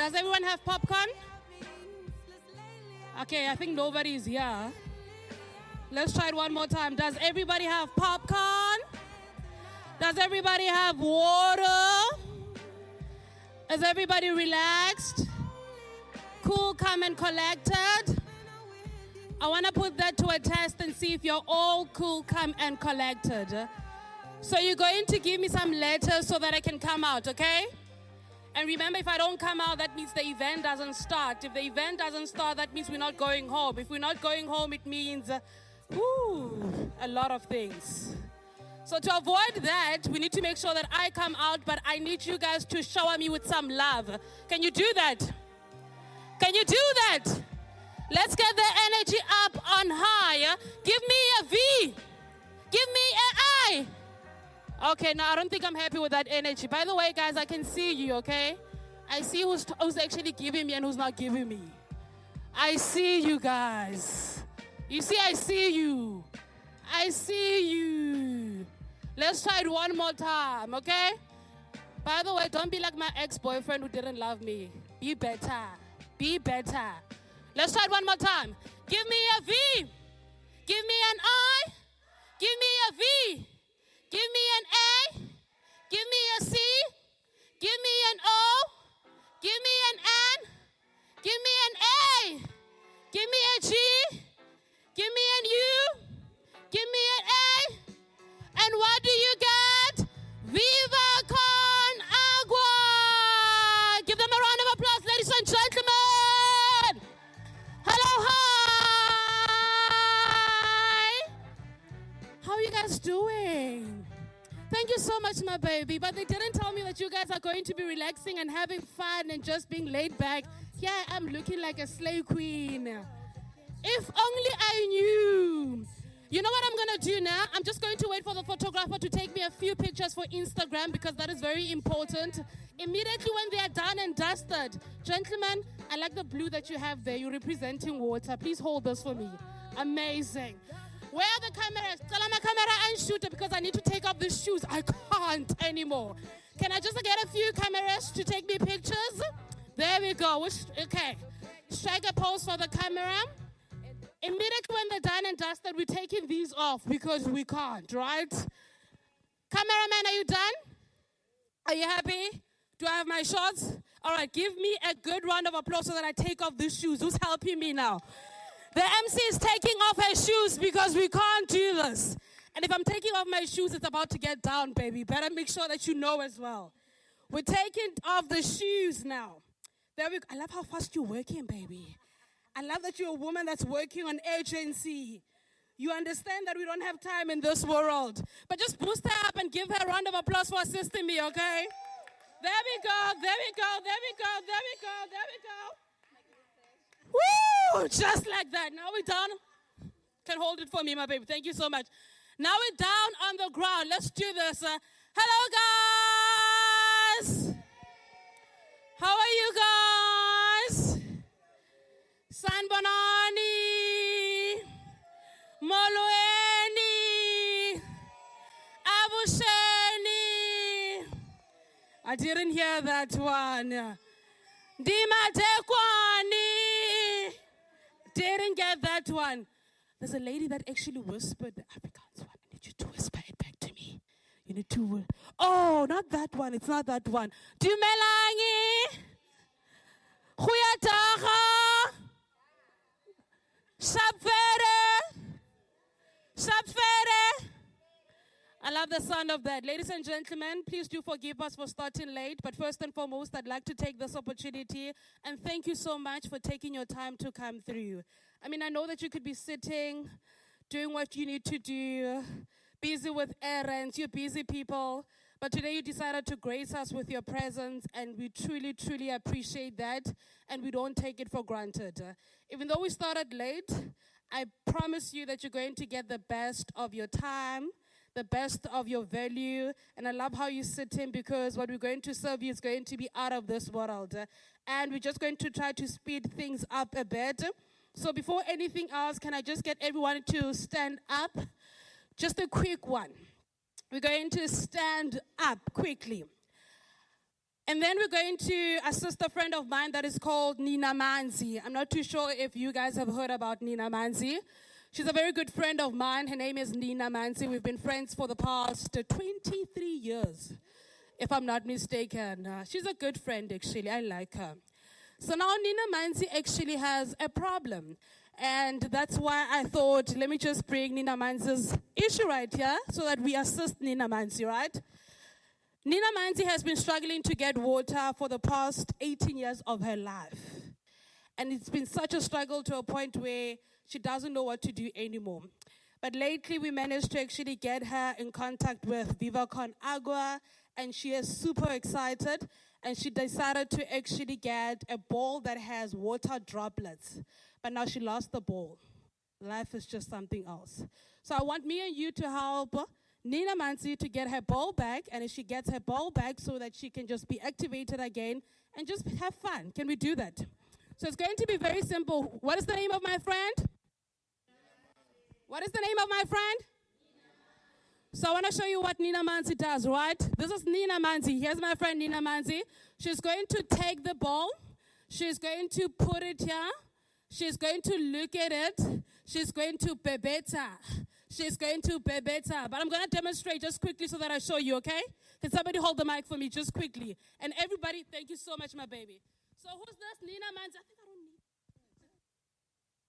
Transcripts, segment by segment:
Does everyone have popcorn? Okay, I think nobody is here. Let's try it one more time. Does everybody have popcorn? Does everybody have water? Is everybody relaxed? Cool, calm, and collected? I want to put that to a test and see if you're all cool, calm, and collected. So you're going to give me some letters so that I can come out, okay? And remember, if I don't come out, that means the event doesn't start. If the event doesn't start, that means we're not going home. If we're not going home, it means, a lot of things. So to avoid that, we need to make sure that I come out, but I need you guys to shower me with some love. Can you do that? Can you do that? Let's get the energy up on high. Give me a V. Give me an I. Okay, now I don't think I'm happy with that energy. By the way, guys, I can see you, okay? I see who's actually giving me and who's not giving me. I see you guys. You see, I see you. I see you. Let's try it one more time, okay? By the way, don't be like my ex-boyfriend who didn't love me. Be better. Be better. Let's try it one more time. Give me a V. Give me an I. Give me a V. Give me an A. Give me a C. Give me an O. Give me an N. Give me an A. Give me a G. Give me an U. Give me an A. And what do you get? Viva con agua. Give them a round of applause, ladies and gentlemen. Hello, hi. How are you guys doing? Thank you so much, my baby. But they didn't tell me that you guys are going to be relaxing and having fun and just being laid back. Here I am looking like a slave queen. If only I knew. You know what I'm going to do now? I'm just going to wait for the photographer to take me a few pictures for Instagram because that is very important. Immediately when they are done and dusted. Gentlemen, I like the blue that you have there. You're representing water. Please hold this for me. Amazing. Where are the cameras? Tell my camera and shoot it because I need to take off the shoes. I can't anymore. Can I just get a few cameras to take me pictures? There we go. Okay. Strike a pose for the camera. Immediately when they're done and dusted, we're taking these off because we can't, right? Cameraman, are you done? Are you happy? Do I have my shots? All right, give me a good round of applause so that I take off these shoes. Who's helping me now? The MC is taking off her shoes because we can't do this. And if I'm taking off my shoes, it's about to get down, baby. Better make sure that you know as well. We're taking off the shoes now. There we go. I love how fast you're working, baby. I love that you're a woman that's working on urgency. You understand that we don't have time in this world. But just boost her up and give her a round of applause for assisting me, okay? There we go, there we go, there we go, there we go, there we go. Woo! Just like that. Now we're down. Can hold it for me, my baby. Thank you so much. Now we're down on the ground. Let's do this. Hello, guys. How are you guys? Sanbonani, Molweni, Abusheni. I didn't hear that one. Dimatekwani. Didn't get that one. There's a lady that actually whispered the Afrikaans one. I need you to whisper it back to me. You need to. Oh, not that one. It's not that one. Dumelangi. Goeiedag. Sapfere. Sapfere. I love the sound of that. Ladies and gentlemen, please do forgive us for starting late. But first and foremost, I'd like to take this opportunity and thank you so much for taking your time to come through. I mean, I know that you could be sitting, doing what you need to do, busy with errands, you're busy people. But today you decided to grace us with your presence, and we truly, truly appreciate that, and we don't take it for granted. Even though we started late, I promise you that you're going to get the best of your time, the best of your value, and I love how you sit in because what we're going to serve you is going to be out of this world. And we're just going to try to speed things up a bit. So before anything else, can I just get everyone to stand up? Just a quick one. We're going to stand up quickly. And then we're going to assist a friend of mine that is called Nina Manzi. I'm not too sure if you guys have heard about Nina Manzi. She's a very good friend of mine. Her name is Nina Manzi. We've been friends for the past 23 years, if I'm not mistaken. She's a good friend, actually. I like her. So now Nina Manzi actually has a problem. And that's why I thought, let me just bring Nina Manzi's issue right here so that we assist Nina Manzi, right? Nina Manzi has been struggling to get water for the past 18 years of her life. And it's been such a struggle to a point where she doesn't know what to do anymore. But lately we managed to actually get her in contact with Viva con Agua, and she is super excited. And she decided to actually get a bowl that has water droplets. But now she lost the bowl. Life is just something else. So I want me and you to help Nina Manzi to get her bowl back. And if she gets her bowl back so that she can just be activated again and just have fun. Can we do that? So it's going to be very simple. What is the name of my friend? What is the name of my friend? So I want to show you what Nina Manzi does, right? This is Nina Manzi. Here's my friend Nina Manzi. She's going to take the bowl. She's going to put it here. She's going to look at it. She's going to bebeta. She's going to bebeta. But I'm going to demonstrate just quickly so that I show you, okay? Can somebody hold the mic for me just quickly? And everybody, thank you so much, my baby. So who's this? Nina Manzi. I think I don't need.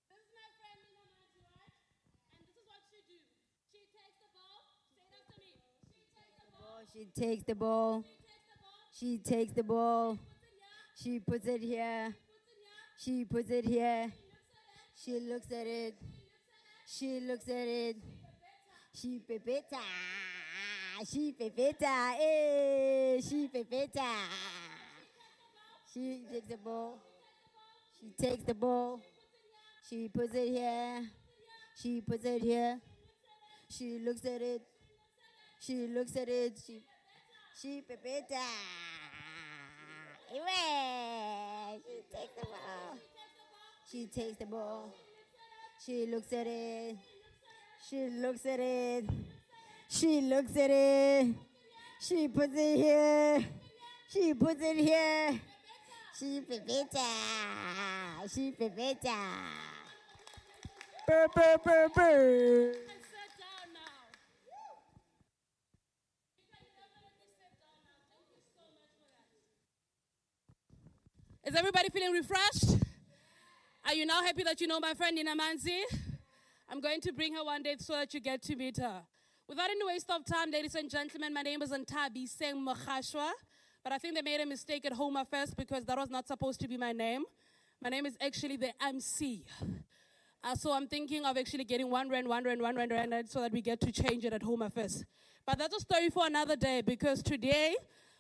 This is my friend Nina Manzi, right? And this is what she do. She takes the bowl. Say it after me. She takes the ball. She takes the ball. She puts it here. She puts it here. She looks at it. She looks at it. She pepeta. She pepeta. Eh. She pepeta. She takes the ball. She takes the ball. She puts it here. She puts it here. She looks at it. She looks at it. She pepeta. She takes the ball. She takes the ball. She looks at it. She looks at it. She looks at it. She puts it here. She puts it here. She pepeta. She pepeta. Burr, burr, burr, burr. Is everybody feeling refreshed? Are you now happy that you know my friend Nina Manzi? I'm going to bring her one day so that you get to meet her. Without any waste of time, ladies and gentlemen, my name is Ntabi Seng Mokhashwa, but I think they made a mistake at Home Affairs because that was not supposed to be my name. My name is actually the MC. So I'm thinking of actually getting one rand so that we get to change it at Home Affairs. But that's a story for another day because today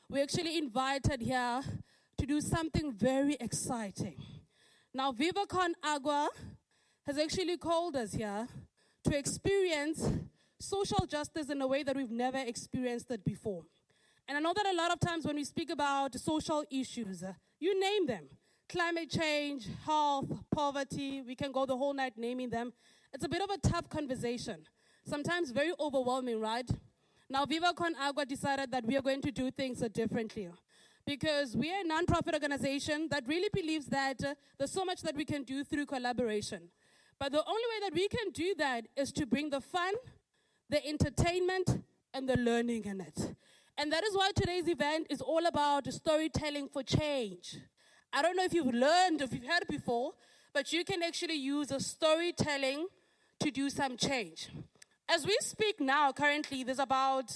we actually invited here to do something very exciting. Now, Viva con Agua has actually called us here to experience social justice in a way that we've never experienced it before. And I know that a lot of times when we speak about social issues, you name them. Climate change, health, poverty, we can go the whole night naming them. It's a bit of a tough conversation, sometimes very overwhelming, right? Now, Viva con Agua decided that we are going to do things differently. Because we are a non-profit organization that really believes that there's so much that we can do through collaboration. But the only way that we can do that is to bring the fun, the entertainment, and the learning in it. And that is why today's event is all about storytelling for change. I don't know if you've learned, if you've heard it before, but you can actually use a storytelling to do some change. As we speak now, currently, there's about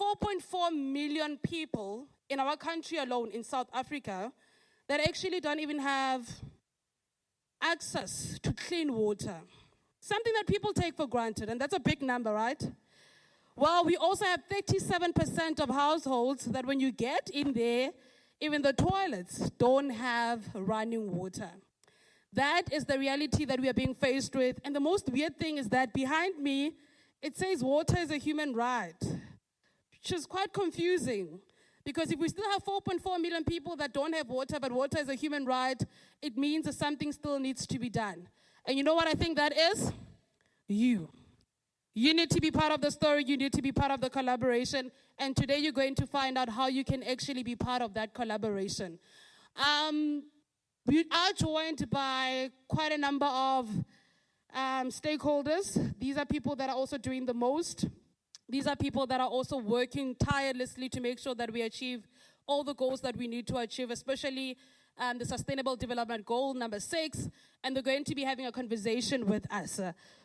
4.4 million people in our country alone, in South Africa, that actually don't even have access to clean water. Something that people take for granted, and that's a big number, right? Well, we also have 37% of households that when you get in there, even the toilets don't have running water. That is the reality that we are being faced with. And the most weird thing is that behind me, it says water is a human right, which is quite confusing. Because if we still have 4.4 million people that don't have water, but water is a human right, it means that something still needs to be done. And you know what I think that is? You. You need to be part of the story. You need to be part of the collaboration. And today you're going to find out how you can actually be part of that collaboration. We are joined by quite a number of stakeholders. These are people that are also doing the most. These are people that are also working tirelessly to make sure that we achieve all the goals that we need to achieve, especially the Sustainable Development Goal number 6, and they're going to be having a conversation with us.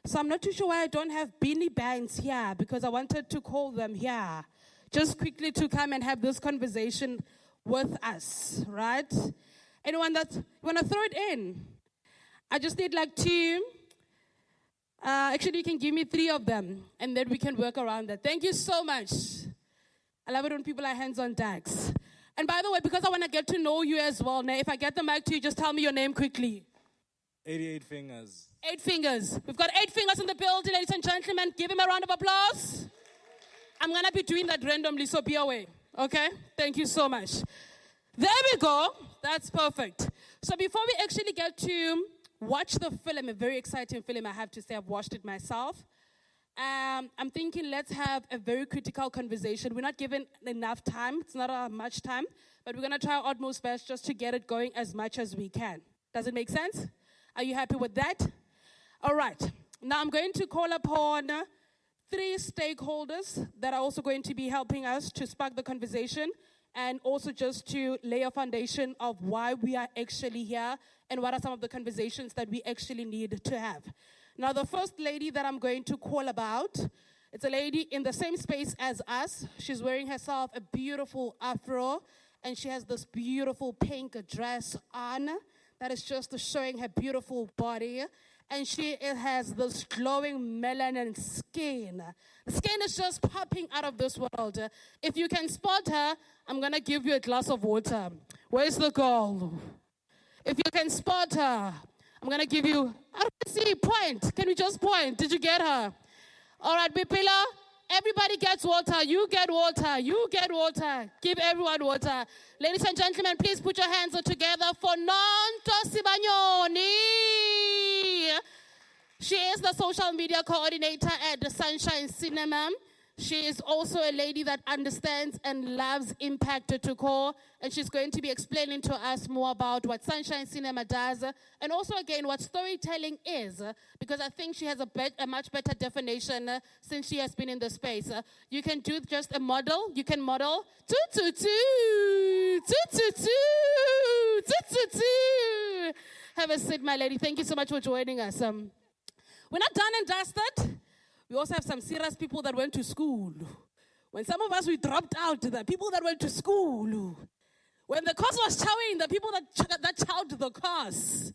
So I'm not too sure why I don't have beanie bands here, because I wanted to call them here, just quickly to come and have this conversation with us, right? Anyone that want to throw it in? I just need like 2. Actually, you can give me 3 of them, and then we can work around that. Thank you so much. I love it when people are hands on decks. And by the way, because I want to get to know you as well, if I get the mic to you, just tell me your name quickly. 88 fingers. 8 fingers. We've got 8 fingers in the building, ladies and gentlemen. Give him a round of applause. I'm going to be doing that randomly, so be away. Okay? Thank you so much. There we go. That's perfect. So before we actually get to watch the film, a very exciting film, I have to say, I've watched it myself. I'm thinking let's have a very critical conversation. We're not given enough time. It's not much time. But we're going to try our utmost best just to get it going as much as we can. Does it make sense? Are you happy with that? All right. Now I'm going to call upon 3 stakeholders that are also going to be helping us to spark the conversation and also just to lay a foundation of why we are actually here and what are some of the conversations that we actually need to have. Now, the first lady that I'm going to call about, it's a lady in the same space as us. She's wearing herself a beautiful afro, and she has this beautiful pink dress on that is just showing her beautiful body. And she has this glowing melanin skin. The skin is just popping out of this world. If you can spot her, I'm going to give you a glass of water. Where's the girl? If you can spot her, I'm going to give you, I don't see, point. Can we just point? Did you get her? All right, Bipila, everybody gets water. You get water. You get water. Give everyone water. Ladies and gentlemen, please put your hands together for Nonto Sibanyoni. She is the social media coordinator at the Sunshine Cinema. She is also a lady that understands and loves Impact to core, and she's going to be explaining to us more about what Sunshine Cinema does, and also again what storytelling is, because I think she has a much better definition since she has been in the space. You can do just a model. You can model Have a seat, my lady. Thank you so much for joining us. We're not done and dusted. We also have some serious people that went to school. When some of us, we dropped out, the people that went to school. When the course was chowing, the people that chowed the course.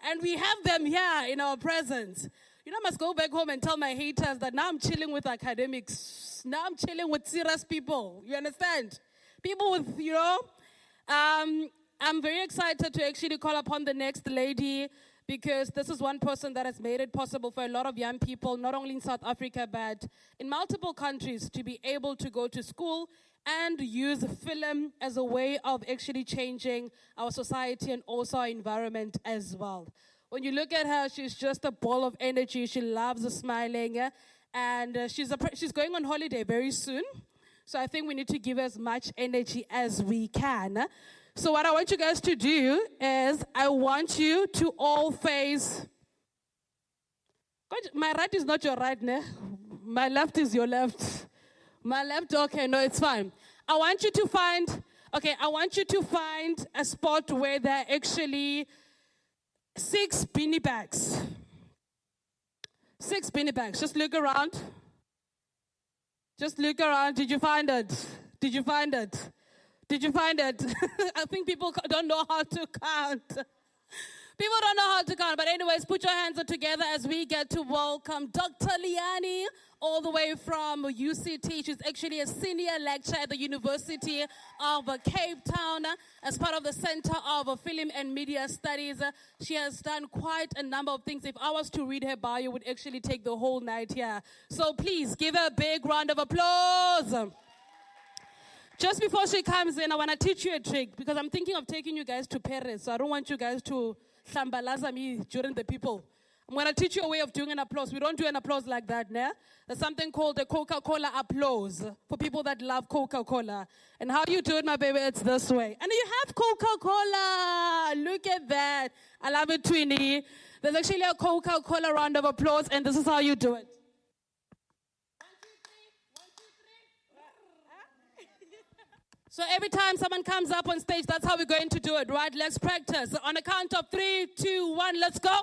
And we have them here in our presence. You know, I must go back home and tell my haters that now I'm chilling with academics. Now I'm chilling with serious people. You understand? People with, I'm very excited to actually call upon the next lady, because this is one person that has made it possible for a lot of young people, not only in South Africa, but in multiple countries, to be able to go to school and use film as a way of actually changing our society and also our environment as well. When you look at her, she's just a ball of energy. She loves smiling, and she's going on holiday very soon. So I think we need to give as much energy as we can. So what I want you guys to do is I want you to all face. My right is not your right, ne? My left is your left. My left, okay, no, it's fine. I want you to find a spot where there are actually 6 beanie bags. 6 beanie bags. Just look around. Just look around. Did you find it? Did you find it? Did you find it? I think people don't know how to count. People don't know how to count. But anyways, put your hands together as we get to welcome Dr. Liani, all the way from UCT. She's actually a senior lecturer at the University of Cape Town as part of the Center of Film and Media Studies. She has done quite a number of things. If I was to read her bio, it would actually take the whole night here. So please give her a big round of applause. Just before she comes in, I want to teach you a trick, because I'm thinking of taking you guys to Paris, so I don't want you guys to shambalaza me during the people. I'm going to teach you a way of doing an applause. We don't do an applause like that, nah? There's something called the Coca-Cola applause for people that love Coca-Cola. And how you do it, my baby, it's this way. And you have Coca-Cola. Look at that. I love it, Twinnie. There's actually a Coca-Cola round of applause, and this is how you do it. 1, 2, 3. 1, 2, 3. So every time someone comes up on stage, that's how we're going to do it, right? Let's practice. On a count of 3, 2, 1, let's go.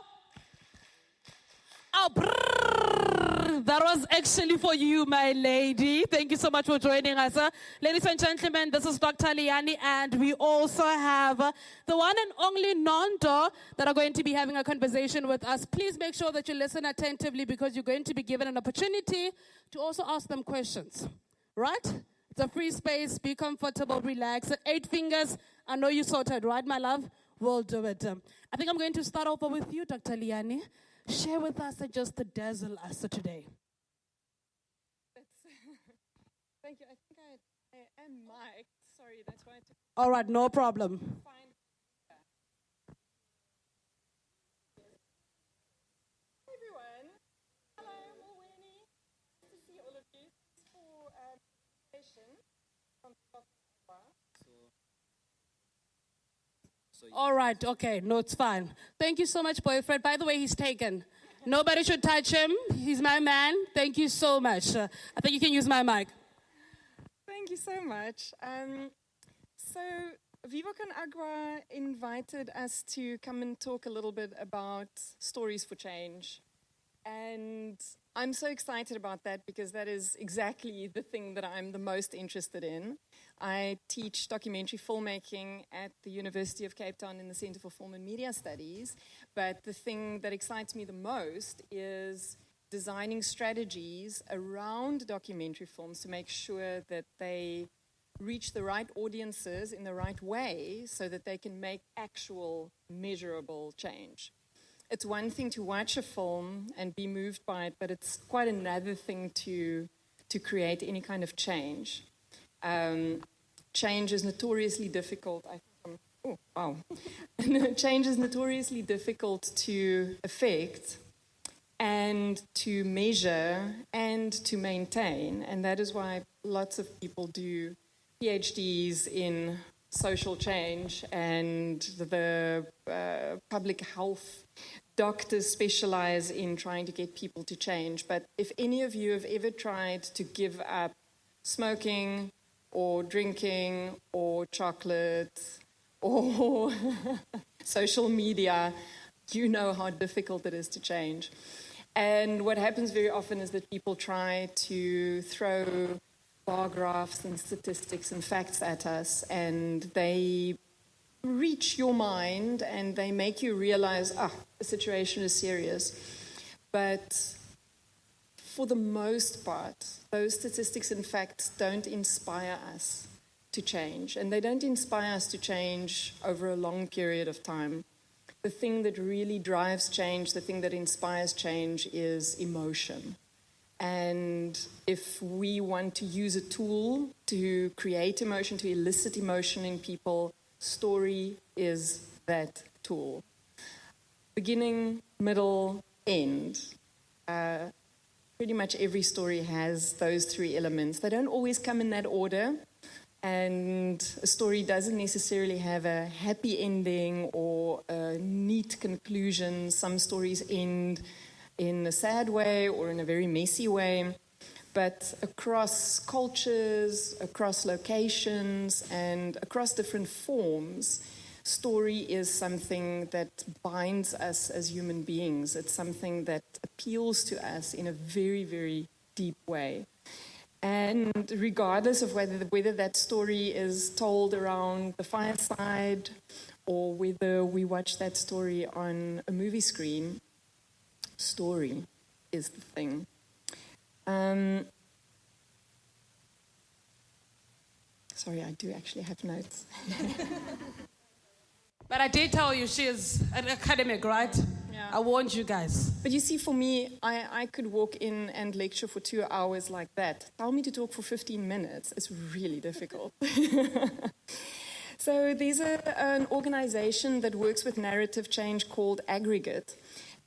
Oh, brrr. That was actually for you, my lady. Thank you so much for joining us. Ladies and gentlemen, this is Dr. Liani, and we also have the one and only Nondo that are going to be having a conversation with us. Please make sure that you listen attentively because you're going to be given an opportunity to also ask them questions, right? It's a free space. Be comfortable, relax. 8 fingers. I know you sorted, right, my love? We'll do it. I think I'm going to start over with you, Dr. Liani. Share with us and just dazzle us today. Thank you. I think I am mic'd. Sorry, that's why I took. All right, no problem. Fine. Hi, everyone. Hello, I'm Winnie. Nice to see all of you. Thanks for session from All right, okay, no, it's fine. Thank you so much, boyfriend. By the way, he's taken. Nobody should touch him. He's my man. Thank you so much. I think you can use my mic. Thank you so much. So Viva con Agua invited us to come and talk a little bit about stories for change. And I'm so excited about that because that is exactly the thing that I'm the most interested in. I teach documentary filmmaking at the University of Cape Town in the Center for Film and Media Studies. But the thing that excites me the most is designing strategies around documentary films to make sure that they reach the right audiences in the right way so that they can make actual measurable change. It's one thing to watch a film and be moved by it, but it's quite another thing to create any kind of change. Change is notoriously difficult. Change is notoriously difficult to affect and to measure and to maintain, and that is why lots of people do PhDs in social change, and the public health doctors specialize in trying to get people to change. But if any of you have ever tried to give up smoking or drinking or chocolate or social media, you know how difficult it is to change. And what happens very often is that people try to throw bar graphs and statistics and facts at us, and they reach your mind and they make you realize, the situation is serious. But for the most part, those statistics and facts don't inspire us to change, and they don't inspire us to change over a long period of time. The thing that really drives change, the thing that inspires change is emotion. And if we want to use a tool to create emotion, to elicit emotion in people, story is that tool. Beginning, middle, end. Pretty much every story has those 3 elements. They don't always come in that order, and a story doesn't necessarily have a happy ending or a neat conclusion. Some stories end in a sad way or in a very messy way. But across cultures, across locations, and across different forms, story is something that binds us as human beings. It's something that appeals to us in a very, very deep way. And regardless of whether that story is told around the fireside or whether we watch that story on a movie screen, story is the thing. Sorry, I do actually have notes. But I did tell you she is an academic, right? Yeah. I warned you guys. But you see, for me, I could walk in and lecture for 2 hours like that. Tell me to talk for 15 minutes. It's really difficult. So there's an organization that works with narrative change called Aggregate.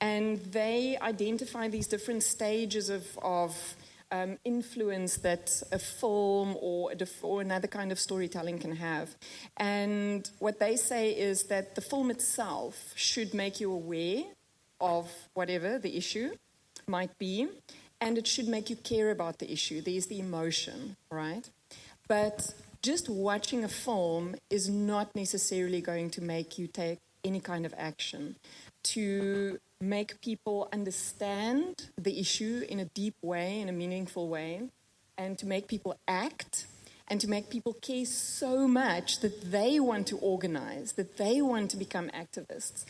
And they identify these different stages of influence that a film or another kind of storytelling can have. And what they say is that the film itself should make you aware of whatever the issue might be, and it should make you care about the issue. There's the emotion, right? But just watching a film is not necessarily going to make you take any kind of action. To make people understand the issue in a deep way, in a meaningful way, and to make people act, and to make people care so much that they want to organize, that they want to become activists.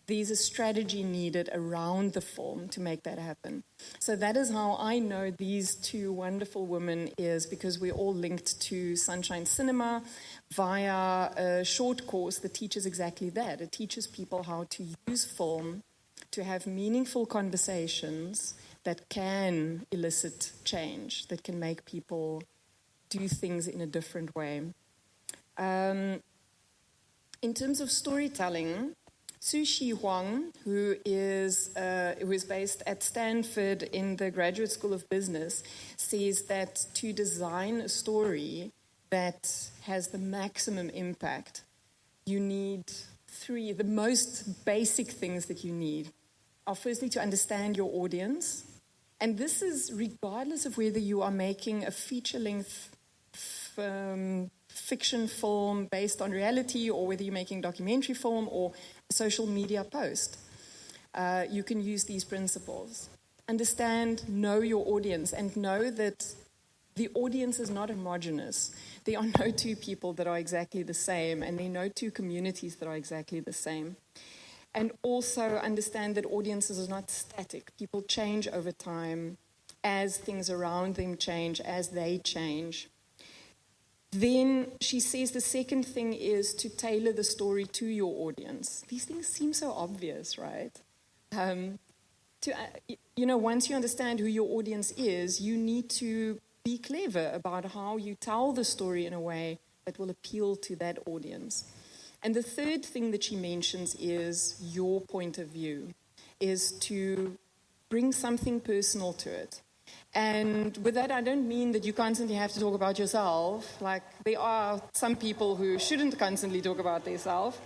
There's a strategy needed around the film to make that happen. So that is how I know these two wonderful women, is because we're all linked to Sunshine Cinema via a short course that teaches exactly that. It teaches people how to use film to have meaningful conversations that can elicit change, that can make people do things in a different way. In terms of storytelling, Sushi Huang, who is based at Stanford in the Graduate School of Business, says that to design a story that has the maximum impact, you need the most basic things that you need are firstly to understand your audience. And this is regardless of whether you are making a feature-length fiction film based on reality, or whether you're making documentary film or a social media post. You can use these principles. Understand, know your audience, and know that the audience is not homogeneous. There are no two people that are exactly the same, and there are no two communities that are exactly the same. And also understand that audiences are not static. People change over time as things around them change, as they change. Then she says the second thing is to tailor the story to your audience. These things seem so obvious, right? Once you understand who your audience is, you need to be clever about how you tell the story in a way that will appeal to that audience. And the third thing that she mentions is your point of view, is to bring something personal to it. And with that, I don't mean that you constantly have to talk about yourself. Like, there are some people who shouldn't constantly talk about themselves,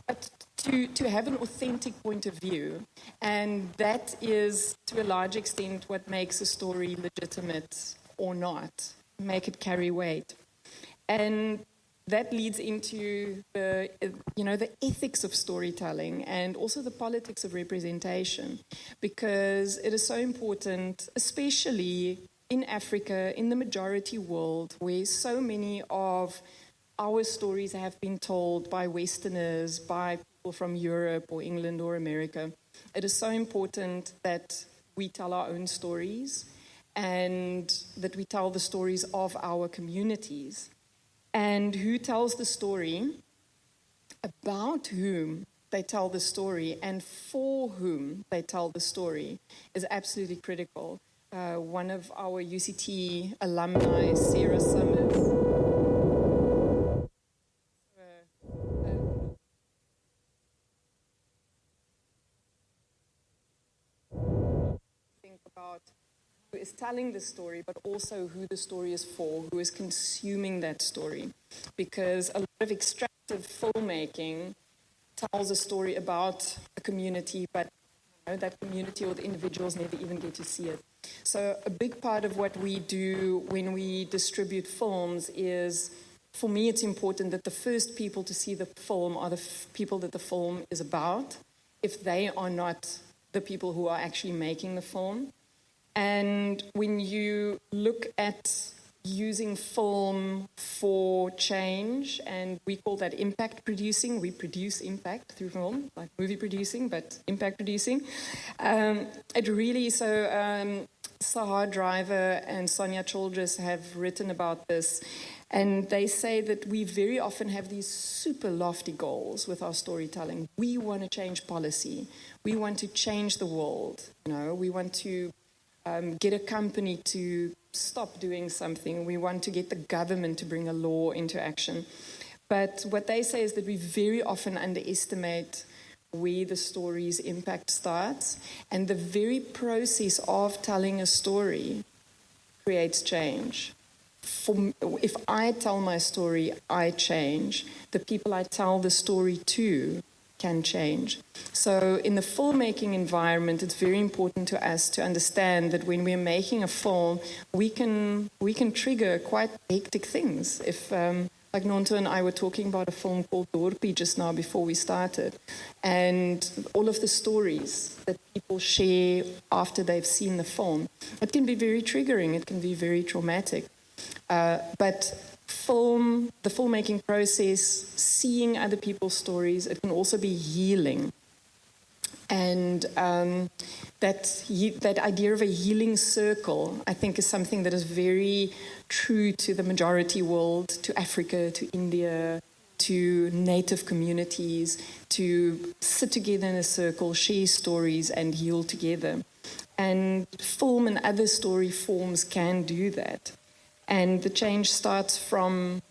but to have an authentic point of view. And that is, to a large extent, what makes a story legitimate or not, make it carry weight. And that leads into the ethics of storytelling and also the politics of representation, because it is so important, especially in Africa, in the majority world, where so many of our stories have been told by Westerners, by people from Europe or England or America. It is so important that we tell our own stories and that we tell the stories of our communities. And who tells the story, about whom they tell the story, and for whom they tell the story is absolutely critical. One of our UCT alumni, Sarah Summers, think about who is telling the story, but also who the story is for, who is consuming that story. Because a lot of extractive filmmaking tells a story about a community, but that community or the individuals never even get to see it. So a big part of what we do when we distribute films is, for me, it's important that the first people to see the film are the people that the film is about, if they are not the people who are actually making the film. And when you look at using film for change, and we call that impact producing, we produce impact through film, like movie producing, but impact producing. It really, Sahar Driver and Sonia Childress have written about this, and they say that we very often have these super lofty goals with our storytelling. We want to change policy. We want to change the world. We want to get a company to stop doing something. We want to get the government to bring a law into action. But what they say is that we very often underestimate where the story's impact starts. And the very process of telling a story creates change. If I tell my story, I change. The people I tell the story to can change. So in the filmmaking environment, it's very important to us to understand that when we're making a film, we can trigger quite hectic things. If like Nonto and I were talking about a film called Dorpie just now before we started, and all of the stories that people share after they've seen the film, it can be very triggering, it can be very traumatic. But the filmmaking process, seeing other people's stories, it can also be healing. And that idea of a healing circle, I think, is something that is very true to the majority world, to Africa, to India, to native communities, to sit together in a circle, share stories, and heal together. And film and other story forms can do that. And the change starts from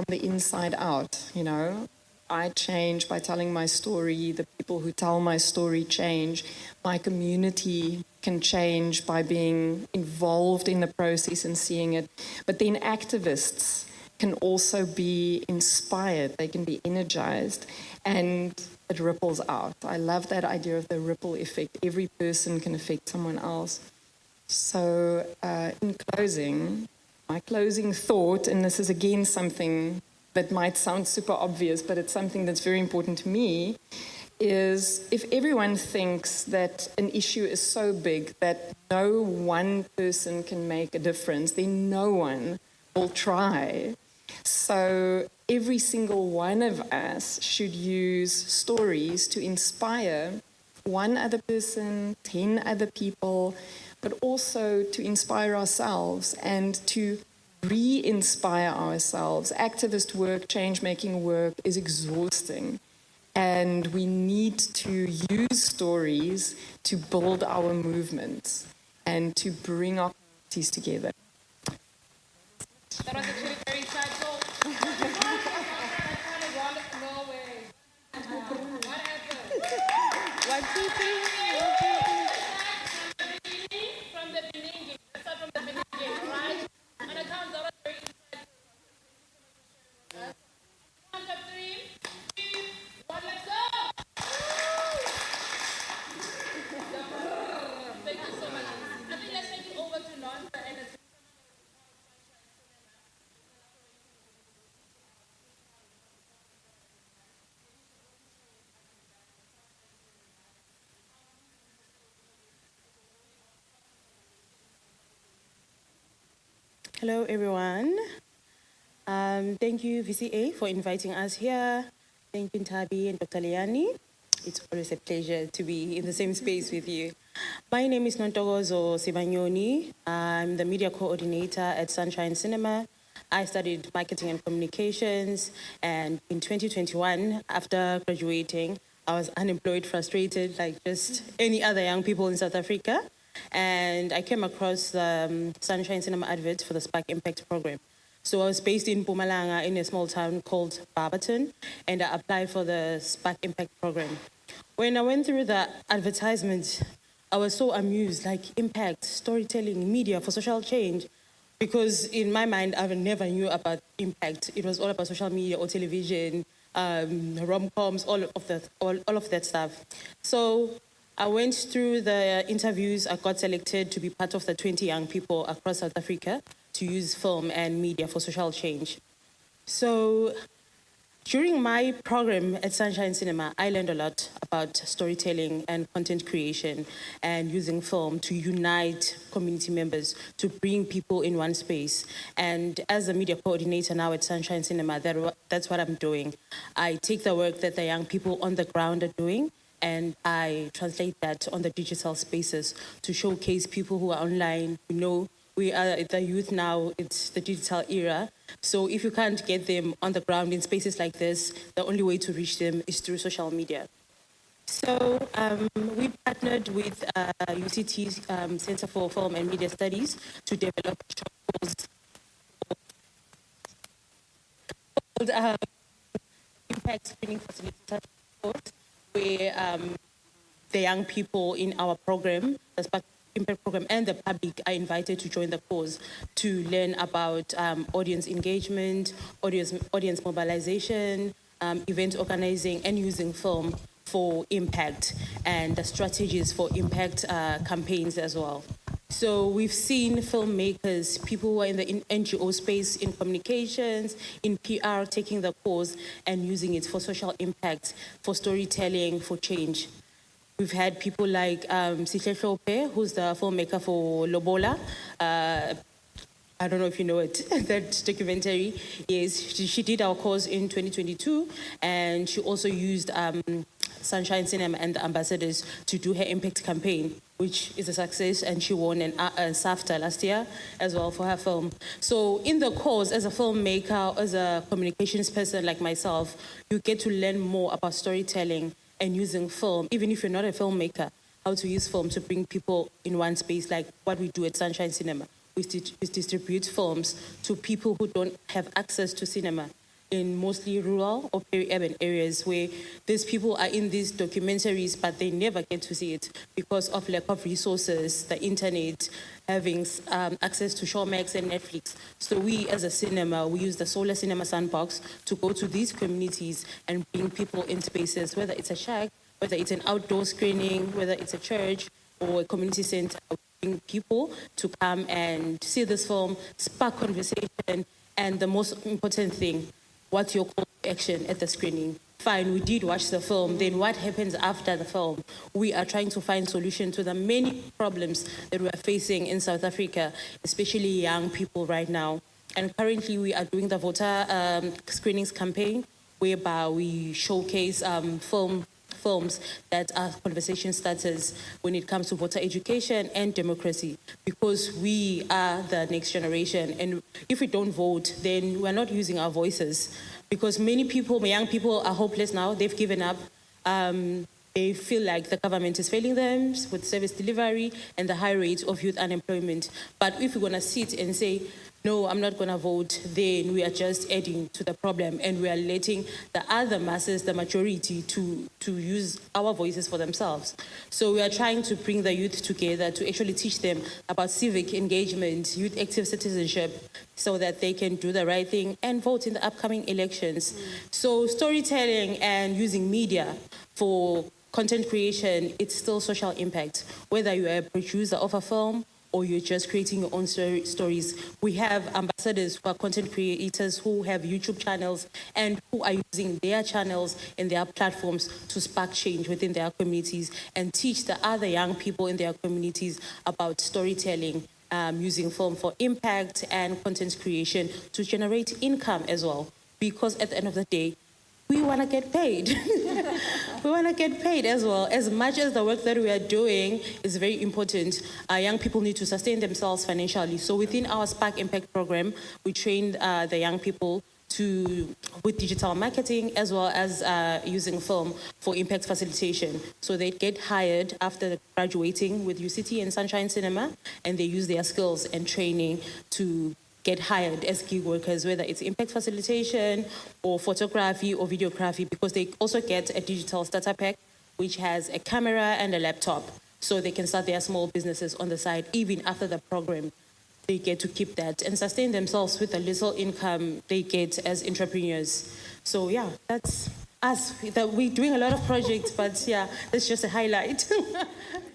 the inside out, you know. I change by telling my story. The people who tell my story change. My community can change by being involved in the process and seeing it. But then activists can also be inspired. They can be energized. And it ripples out. I love that idea of the ripple effect. Every person can affect someone else. So in closing, my closing thought, and this is again something that might sound super obvious, but it's something that's very important to me, is if everyone thinks that an issue is so big that no one person can make a difference, then no one will try. So every single one of us should use stories to inspire one other person, 10 other people, but also to inspire ourselves and to re-inspire ourselves. Activist work, change-making work is exhausting. And we need to use stories to build our movements and to bring our communities together. That was actually very insightful. What happened? 1, 2, 3. From the beginning. Let's start from the beginning, right? On a count, that was very insightful. 1, 2, 3, 1, let's go! Thank you so much. I think let's take it over to Nonta and Hello, everyone. Thank you, VCA, for inviting us here. Thank you, Ntabi and Dr. Liani. It's always a pleasure to be in the same space with you. My name is Nontogozo Sibanyoni. I'm the media coordinator at Sunshine Cinema. I studied marketing and communications, and in 2021, after graduating, I was unemployed, frustrated, like just any other young people in South Africa. And I came across the Sunshine Cinema adverts for the Spark Impact program. So I was based in Mpumalanga in a small town called Barberton, and I applied for the Spark Impact program. When I went through the advertisement, I was so amused, like impact, storytelling, media for social change, because in my mind, I never knew about impact. It was all about social media or television, rom-coms, all of that stuff. So I went through the interviews. I got selected to be part of the 20 young people across South Africa to use film and media for social change. So during my program at Sunshine Cinema, I learned a lot about storytelling and content creation and using film to unite community members, to bring people in one space. And as a media coordinator now at Sunshine Cinema, that's what I'm doing. I take the work that the young people on the ground are doing, and I translate that on the digital spaces to showcase people who are online. You know, we are the youth now, it's the digital era. So if you can't get them on the ground in spaces like this, the only way to reach them is through social media. So we partnered with UCT's Center for Film and Media Studies to develop a short called Impact Screening Facilitator Course, where the young people in our program, the Spark Impact Program, and the public are invited to join the cause to learn about audience engagement, audience mobilization, event organizing, and using film for impact, and the strategies for impact campaigns as well. So we've seen filmmakers, people who are in the NGO space, in communications, in PR, taking the cause and using it for social impact, for storytelling, for change. We've had people like Sihle Hlophe, who's the filmmaker for Lobola. I don't know if you know it, that documentary. Yes, she did our cause in 2022, and she also used Sunshine Cinema and the ambassadors to do her impact campaign, which is a success, and she won a SAFTA last year as well for her film. So in the cause, as a filmmaker, as a communications person like myself, you get to learn more about storytelling and using film, even if you're not a filmmaker, how to use film to bring people in one space, like what we do at Sunshine Cinema. We distribute films to people who don't have access to cinema in mostly rural or peri-urban areas, where these people are in these documentaries, but they never get to see it because of lack of resources, the internet, having access to Showmax and Netflix. So we, as a cinema, we use the Solar Cinema Sandbox to go to these communities and bring people in spaces, whether it's a shack, whether it's an outdoor screening, whether it's a church or a community center. Bring people to come and see this film, spark conversation, and the most important thing, what's your call to action at the screening? Fine, we did watch the film, then what happens after the film? We are trying to find solutions to the many problems that we are facing in South Africa, especially young people right now. And currently we are doing the voter screenings campaign, whereby we showcase films that are conversation starters when it comes to voter education and democracy, because we are the next generation, and if we don't vote, then we're not using our voices, because many people, young people, are hopeless now. They've given up. They feel like the government is failing them with service delivery and the high rate of youth unemployment. But if we're going to sit and say, no, I'm not going to vote, then we are just adding to the problem, and we are letting the other masses, the majority, to use our voices for themselves. So we are trying to bring the youth together to actually teach them about civic engagement, youth active citizenship, so that they can do the right thing and vote in the upcoming elections. So storytelling and using media for content creation, it's still social impact. Whether you are a producer of a film or you're just creating your own stories. We have ambassadors who are content creators who have YouTube channels and who are using their channels and their platforms to spark change within their communities and teach the other young people in their communities about storytelling, using film for impact and content creation to generate income as well. Because at the end of the day, we want to get paid. We want to get paid as well. As much as the work that we are doing is very important, young people need to sustain themselves financially. So within our Spark Impact program, we train the young people with digital marketing as well as using film for impact facilitation. So they get hired after graduating with UCT and Sunshine Cinema, and they use their skills and training to get hired as gig workers, whether it's impact facilitation or photography or videography, because they also get a digital starter pack, which has a camera and a laptop, so they can start their small businesses on the side. Even after the program, they get to keep that and sustain themselves with the little income they get as entrepreneurs. So yeah, that's us. We're doing a lot of projects, but yeah, that's just a highlight.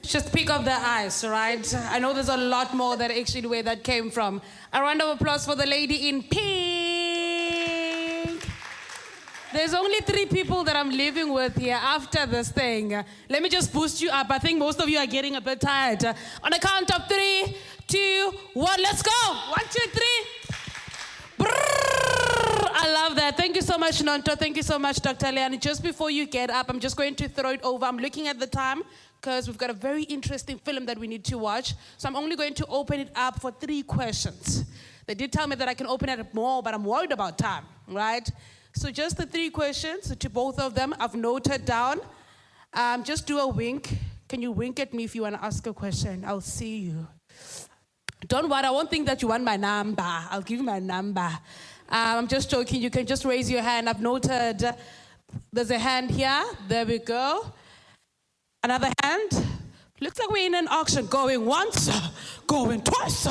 Just pick up the ice, right? I know there's a lot more that actually where that came from. A round of applause for the lady in pink. There's only 3 people that I'm living with here after this thing. Let me just boost you up. I think most of you are getting a bit tired. On a count of 3, 2, 1, let's go. 1, 2, 3. Brrr. I love that. Thank you so much, Nonto. Thank you so much, Dr. Leani. Just before you get up, I'm just going to throw it over. I'm looking at the time, because we've got a very interesting film that we need to watch. So I'm only going to open it up for 3 questions. They did tell me that I can open it up more, but I'm worried about time, right? So just the 3 questions to both of them. I've noted down. Just do a wink. Can you wink at me if you want to ask a question? I'll see you. Don't worry, I won't think that you want my number. I'll give you my number. I'm just joking. You can just raise your hand. I've noted There's a hand here. There we go. Another hand. Looks like we're in an auction. Going once, going twice.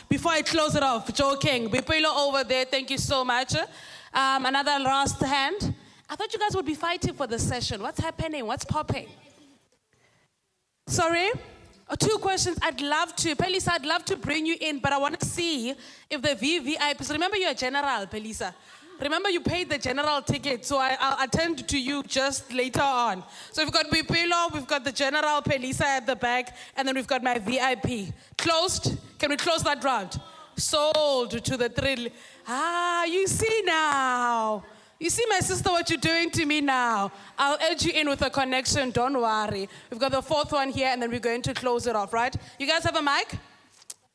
Before I close it off, joking. Bipilo over there, thank you so much. Another last hand. I thought you guys would be fighting for the session. What's happening? What's popping? Sorry? 2 questions. I'd love to. Pelisa, I'd love to bring you in, but I want to see if the VVIPs. Remember, you're a general, Pelisa. Remember, you paid the general ticket, so I'll attend to you just later on. So we've got Bipilo, we've got the general, Pelisa at the back, and then we've got my VIP. Closed? Can we close that round? Sold to the thrill. You see now. You see, my sister, what you're doing to me now. I'll edge you in with a connection, don't worry. We've got the 4th one here, and then we're going to close it off, right? You guys have a mic?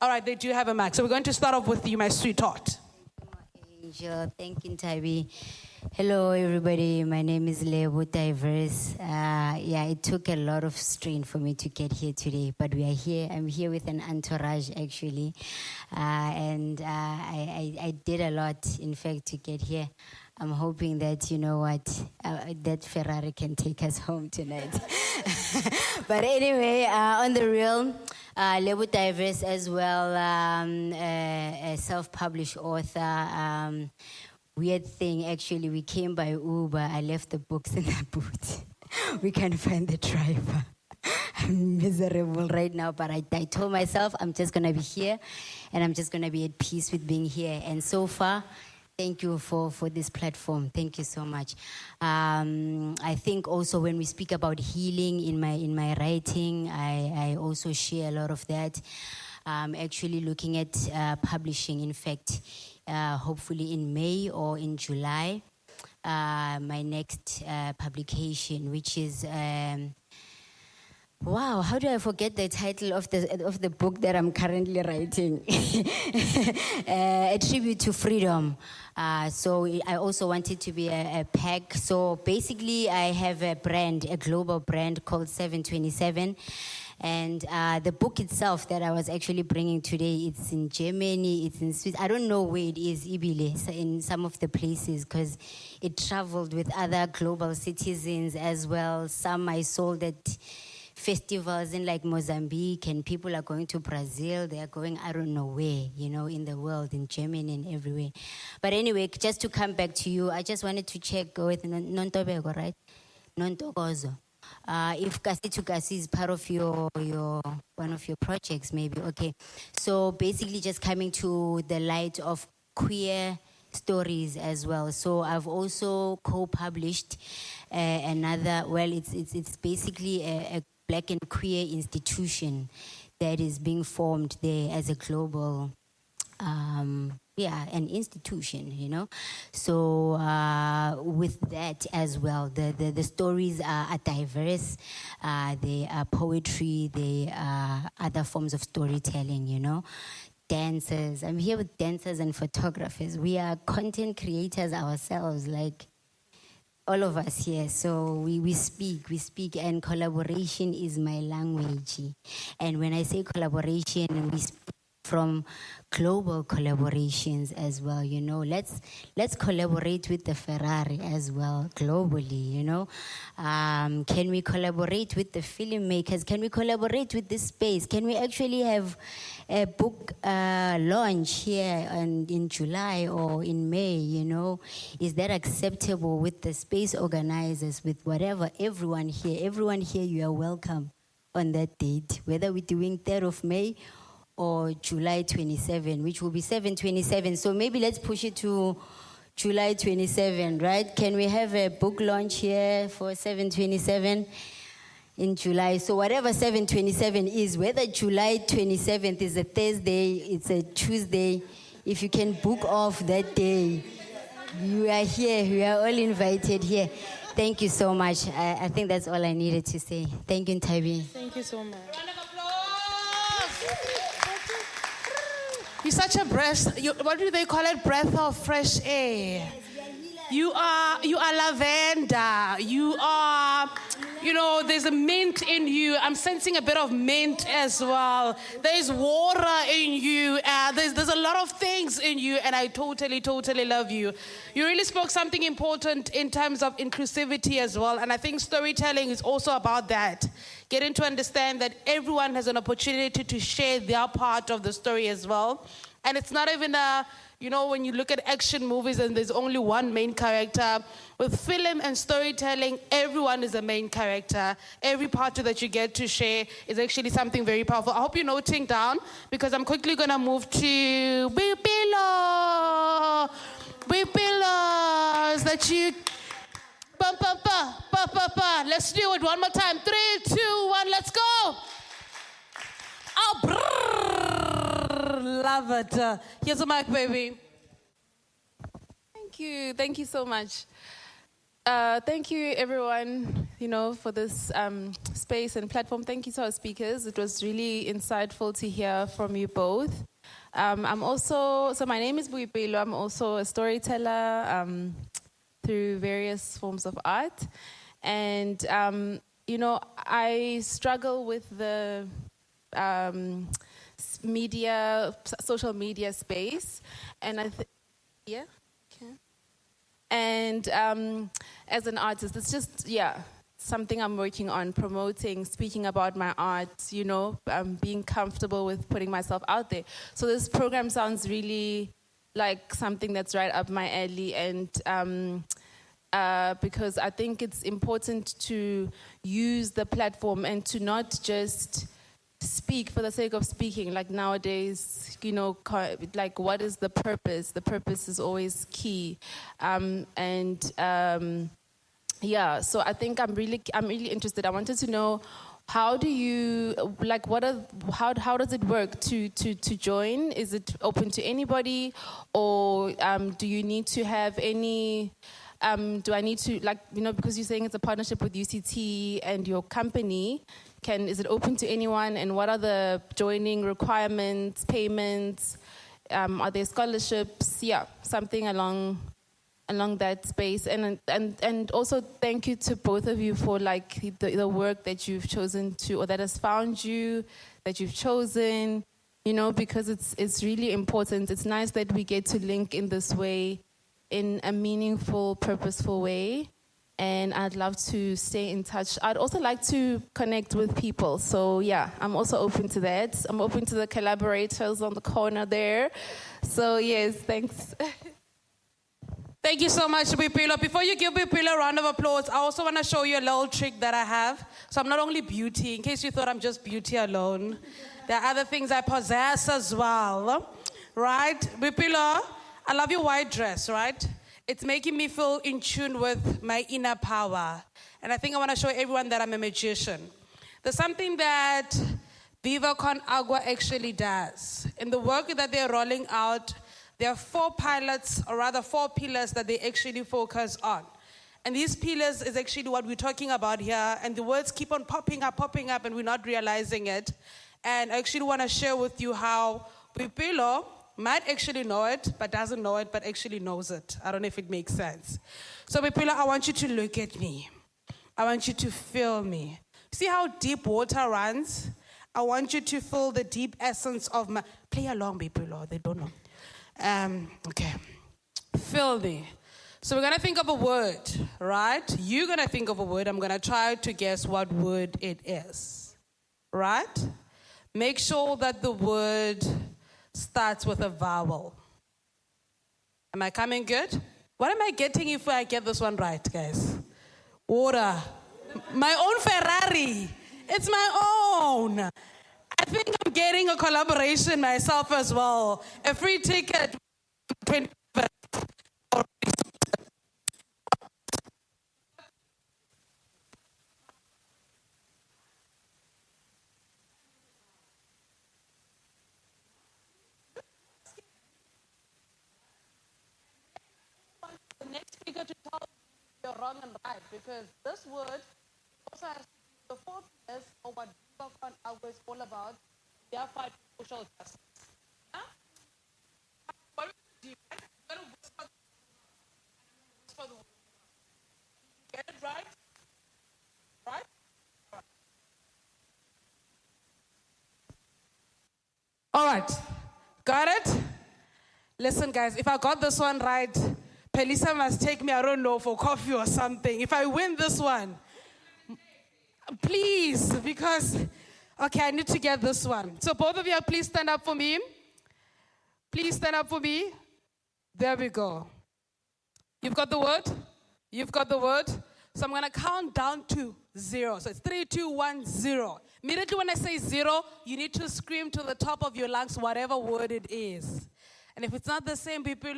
All right, they do have a mic. So we're going to start off with you, my sweetheart. Angel, thank you, Tabi. Hello, everybody. My name is Lebo Diverse. It took a lot of strain for me to get here today, but we are here. I'm here with an entourage, actually. I did a lot, in fact, to get here. I'm hoping that, you know what, that Ferrari can take us home tonight. But anyway, on the real, Lebo Diverse as well, a self-published author. Weird thing, actually, we came by Uber. I left the books in the boot. We can't find the driver. I'm miserable right now, but I told myself I'm just going to be here, and I'm just going to be at peace with being here. And so far, thank you for this platform. Thank you so much. I think also when we speak about healing in my writing, I also share a lot of that. Actually looking at publishing, in fact, hopefully in May or in July, my next publication, which is wow, how do I forget the title of the book that I'm currently writing? A tribute to freedom. So I also want it to be a pack. So basically I have a brand, a global brand called 727. And the book itself that I was actually bringing today, it's in Germany, it's in Swiss. I don't know where it is, Ibile, in some of the places, because it traveled with other global citizens as well. Some I sold at festivals in like Mozambique, and people are going to Brazil. They are going, I don't know where, in the world, in Germany and everywhere. But anyway, just to come back to you, I just wanted to check with Nontobeko, right? Nontokozo. If Kasi to Kasi is part of your one of your projects, maybe. Okay. So basically just coming to the light of queer stories as well. So I've also co-published another, it's basically a Black and queer institution that is being formed there as a global, an institution, So with that as well, the stories are diverse. They are poetry, they are other forms of storytelling, Dancers. I'm here with dancers and photographers. We are content creators ourselves, like all of us here. So we speak, and collaboration is my language. And when I say collaboration, we speak from global collaborations as well, Let's collaborate with the Ferrari as well, globally, Can we collaborate with the filmmakers? Can we collaborate with this space? Can we actually have a book launch here in July or in May, Is that acceptable with the space organizers, with whatever, everyone here, you are welcome on that date, whether we're doing 3rd of May or July 27, which will be 7/27. So maybe let's push it to July 27, right? Can we have a book launch here for 7/27 in July? So whatever 7/27 is, whether July 27th is a Thursday, it's a Tuesday, if you can book off that day, you are here. We are all invited here. Thank you so much. I think that's all I needed to say. Thank you, Tabi. Thank you so much. You're such a breath. What do they call it? Breath of fresh air. You are lavender. You are there's a mint in you. I'm sensing a bit of mint as well. There's water in you. There's a lot of things in you, and I totally love you. You really spoke something important in terms of inclusivity as well, and I think storytelling is also about that. Getting to understand that everyone has an opportunity to share their part of the story as well. And it's not even when you look at action movies and there's only one main character, with film and storytelling, everyone is a main character. Every part that you get to share is actually something very powerful. I hope you're noting down, because I'm quickly going to move to Boipelo. Boipelo, is that you? Let's do it one more time. 3, 2, 1, let's go. Oh, love it. Here's a mic, baby. Thank you so much. Thank you, everyone, for this space and platform. Thank you to our speakers. It was really insightful to hear from you both. My name is Boipelo. I'm also a storyteller through various forms of art. And, I struggle with the social media space. And And as an artist, it's just, something I'm working on, promoting, speaking about my art, being comfortable with putting myself out there. So this program sounds really like something that's right up my alley, and because I think it's important to use the platform and to not just speak for the sake of speaking. Like nowadays, like what is the purpose? The purpose is always key. So I think I'm really interested. I wanted to know, how do you, how does it work to join? Is it open to anybody, or do you need to have any, do I need to, because you're saying it's a partnership with UCT and your company, is it open to anyone, and what are the joining requirements, payments, are there scholarships? Something along that space. And also thank you to both of you for the work that you've chosen to, or that has found you, that you've chosen, because it's really important. It's nice that we get to link in this way, in a meaningful, purposeful way. And I'd love to stay in touch. I'd also like to connect with people. So I'm also open to that. I'm open to the collaborators on the corner there. So yes, thanks. Thank you so much, Boipelo. Before you give Boipelo a round of applause, I also want to show you a little trick that I have. So I'm not only beauty, in case you thought I'm just beauty alone. There are other things I possess as well. Right? Boipelo, I love your white dress, right? It's making me feel in tune with my inner power. And I think I want to show everyone that I'm a magician. There's something that Viva con Agua actually does. In the work that they're rolling out, there are 4 pillars that they actually focus on. And these pillars is actually what we're talking about here. And the words keep on popping up, and we're not realizing it. And I actually want to share with you how Boipelo might actually know it, but doesn't know it, but actually knows it. I don't know if it makes sense. So Boipelo, I want you to look at me. I want you to feel me. See how deep water runs? I want you to feel the deep essence of my... Play along, Boipelo, they don't know. Okay. Feel me. So we're going to think of a word, right? You're going to think of a word. I'm going to try to guess what word it is, right? Make sure that the word starts with a vowel. Am I coming good? What am I getting if I get this one right, guys? Water. My own Ferrari. It's my own. I think I'm getting a collaboration myself as well. A free ticket. 20. The next speaker to tell you you're wrong and right, because this word also has the 4 pillars of what Viva con Agua is all about. They are fighting social justice. Huh? What do you do? You're going to whisper the word. Get it right? Right? right. Got it? Listen, guys, if I got this one right, Pelisa must take me, I don't know, for coffee or something. If I win this one, please, because, okay, I need to get this one. So both of you, please stand up for me. Please stand up for me. There we go. You've got the word? You've got the word? So I'm going to count down to 0. So it's 3, 2, 1, 0. Immediately when I say 0, you need to scream to the top of your lungs whatever word it is. And if it's not the same, people,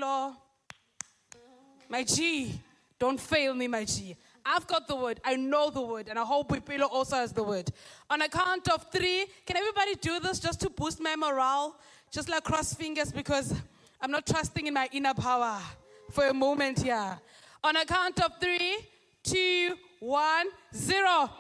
my G, don't fail me, my G. I've got the word. I know the word. And I hope Pipilo also has the word. On a count of 3, can everybody do this just to boost my morale? Just like cross fingers, because I'm not trusting in my inner power for a moment here. On a count of 3, 2, 1, 0.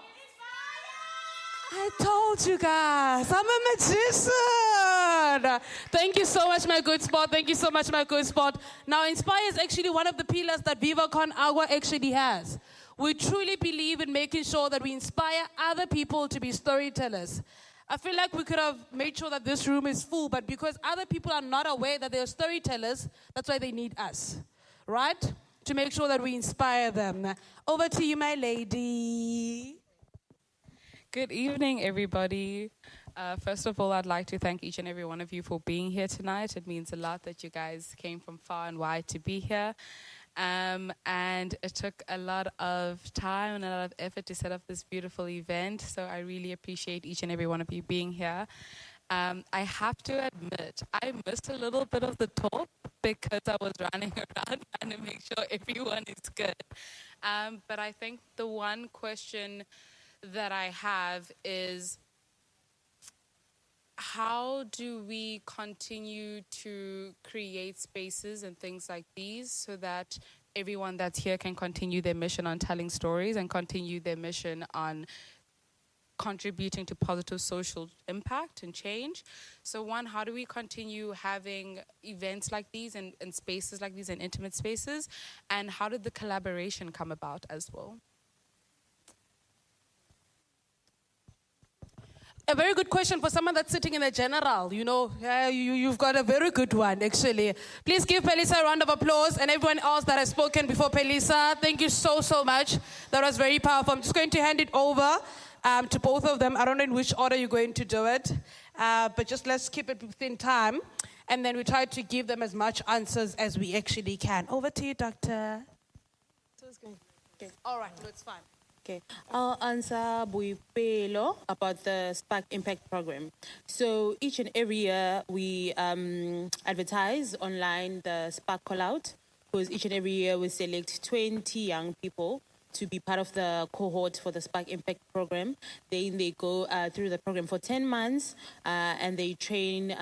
I told you guys, I'm a magician. Thank you so much, my good sport. Thank you so much, my good sport. Now, Inspire is actually one of the pillars that Viva Con Agua actually has. We truly believe in making sure that we inspire other people to be storytellers. I feel like we could have made sure that this room is full, but because other people are not aware that they're storytellers, that's why they need us, right? To make sure that we inspire them. Over to you, my lady. Good evening, everybody. First of all, I'd like to thank each and every one of you for being here tonight. It means a lot that you guys came from far and wide to be here. And it took a lot of time and a lot of effort to set up this beautiful event. So I really appreciate each and every one of you being here. I have to admit, I missed a little bit of the talk because I was running around trying to make sure everyone is good. But I think the one question that I have is, how do we continue to create spaces and things like these so that everyone that's here can continue their mission on telling stories and continue their mission on contributing to positive social impact and change? So one, how do we continue having events like these and spaces like these and intimate spaces? And how did the collaboration come about as well? A very good question for someone that's sitting in the general. You know, you've got a very good one, actually. Please give Pelisa a round of applause, and everyone else that has spoken before Pelisa. Thank you so, so much. That was very powerful. I'm just going to hand it over to both of them. I don't know in which order you're going to do it, but just let's keep it within time, and then we try to give them as much answers as we actually can. Over to you, Doctor. Okay. All right, no, it's fine. Okay, I'll answer Buipelo about the Spark Impact Program. So each and every year we advertise online the Spark Call Out, because each and every year we select 20 young people to be part of the cohort for the Spark Impact Program. Then they go through the program for 10 months and they train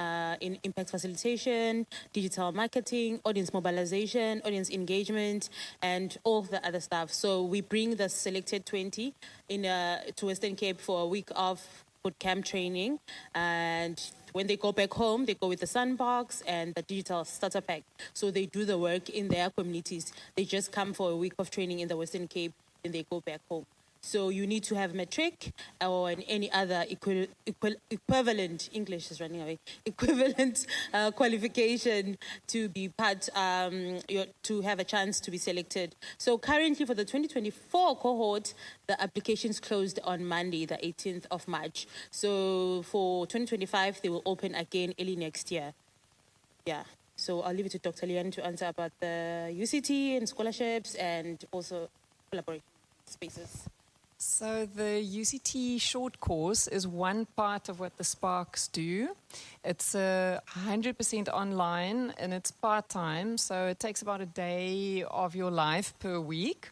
in impact facilitation, digital marketing, audience mobilization, audience engagement, and all the other stuff. So we bring the selected 20 to Western Cape for a week of boot camp training, and when they go back home, they go with the Sandbox and the digital starter pack. So they do the work in their communities. They just come for a week of training in the Western Cape, and they go back home. So you need to have matric or any other equivalent, English is running away, equivalent qualification to be part, to have a chance to be selected. So currently for the 2024 cohort, the applications closed on Monday, the 18th of March. So for 2025, they will open again early next year. Yeah. So I'll leave it to Dr. Lian to answer about the UCT and scholarships and also collaboration spaces. So the UCT short course is one part of what the Sparks do. It's 100% online and it's part-time, so it takes about a day of your life per week.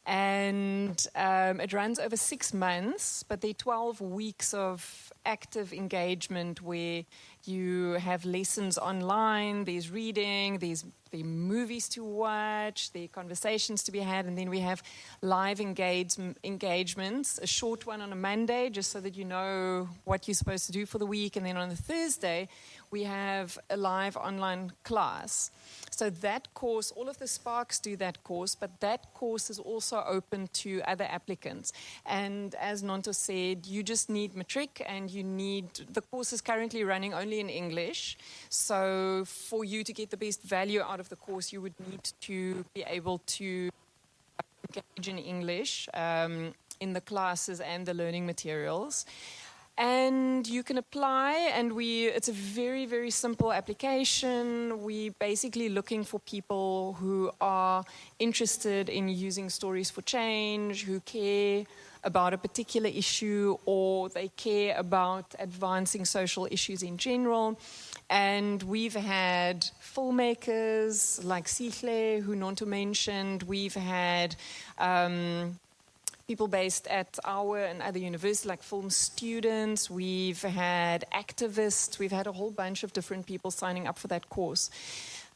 And it runs over 6 months, but there are 12 weeks of active engagement where you have lessons online, there's reading, there's movies to watch, there are conversations to be had, and then we have live engagements, a short one on a Monday, just so that you know what you're supposed to do for the week, and then on the Thursday, we have a live online class. So that course, all of the Sparks do that course, but that course is also open to other applicants. And as Nonto said, you just need matric, and the course is currently running only only in English. So for you to get the best value out of the course, you would need to be able to engage in English in the classes and the learning materials. And you can apply, and it's a very, very simple application. We're basically looking for people who are interested in using stories for change, who care about a particular issue, or they care about advancing social issues in general. And we've had filmmakers like Sihle, who Nonto mentioned. We've had people based at our and other universities, like film students. We've had activists. We've had a whole bunch of different people signing up for that course.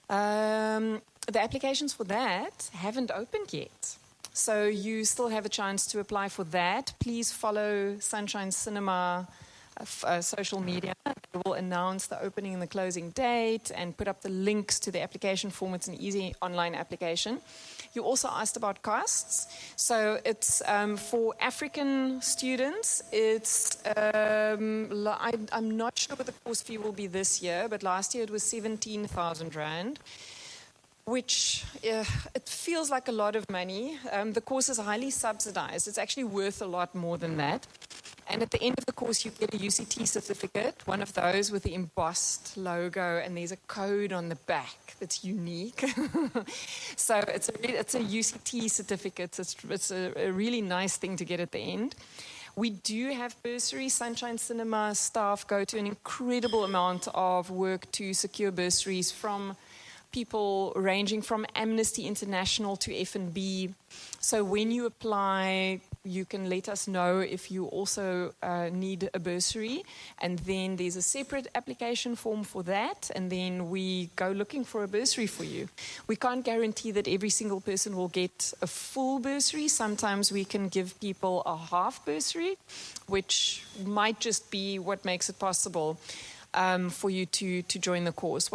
The applications for that haven't opened yet. So you still have a chance to apply for that. Please follow Sunshine Cinema social media. They will announce the opening and the closing date and put up the links to the application form. It's an easy online application. You also asked about costs. So it's for African students. It's I'm not sure what the course fee will be this year, but last year it was 17,000 Rand. Which it feels like a lot of money. The course is highly subsidized. It's actually worth a lot more than that. And at the end of the course, you get a UCT certificate, one of those with the embossed logo, and there's a code on the back that's unique. So it's a UCT certificate. It's a really nice thing to get at the end. We do have bursaries. Sunshine Cinema staff go to an incredible amount of work to secure bursaries from people ranging from Amnesty International to F&B. So when you apply, you can let us know if you also need a bursary. And then there's a separate application form for that. And then we go looking for a bursary for you. We can't guarantee that every single person will get a full bursary. Sometimes we can give people a half bursary, which might just be what makes it possible for you to join the course.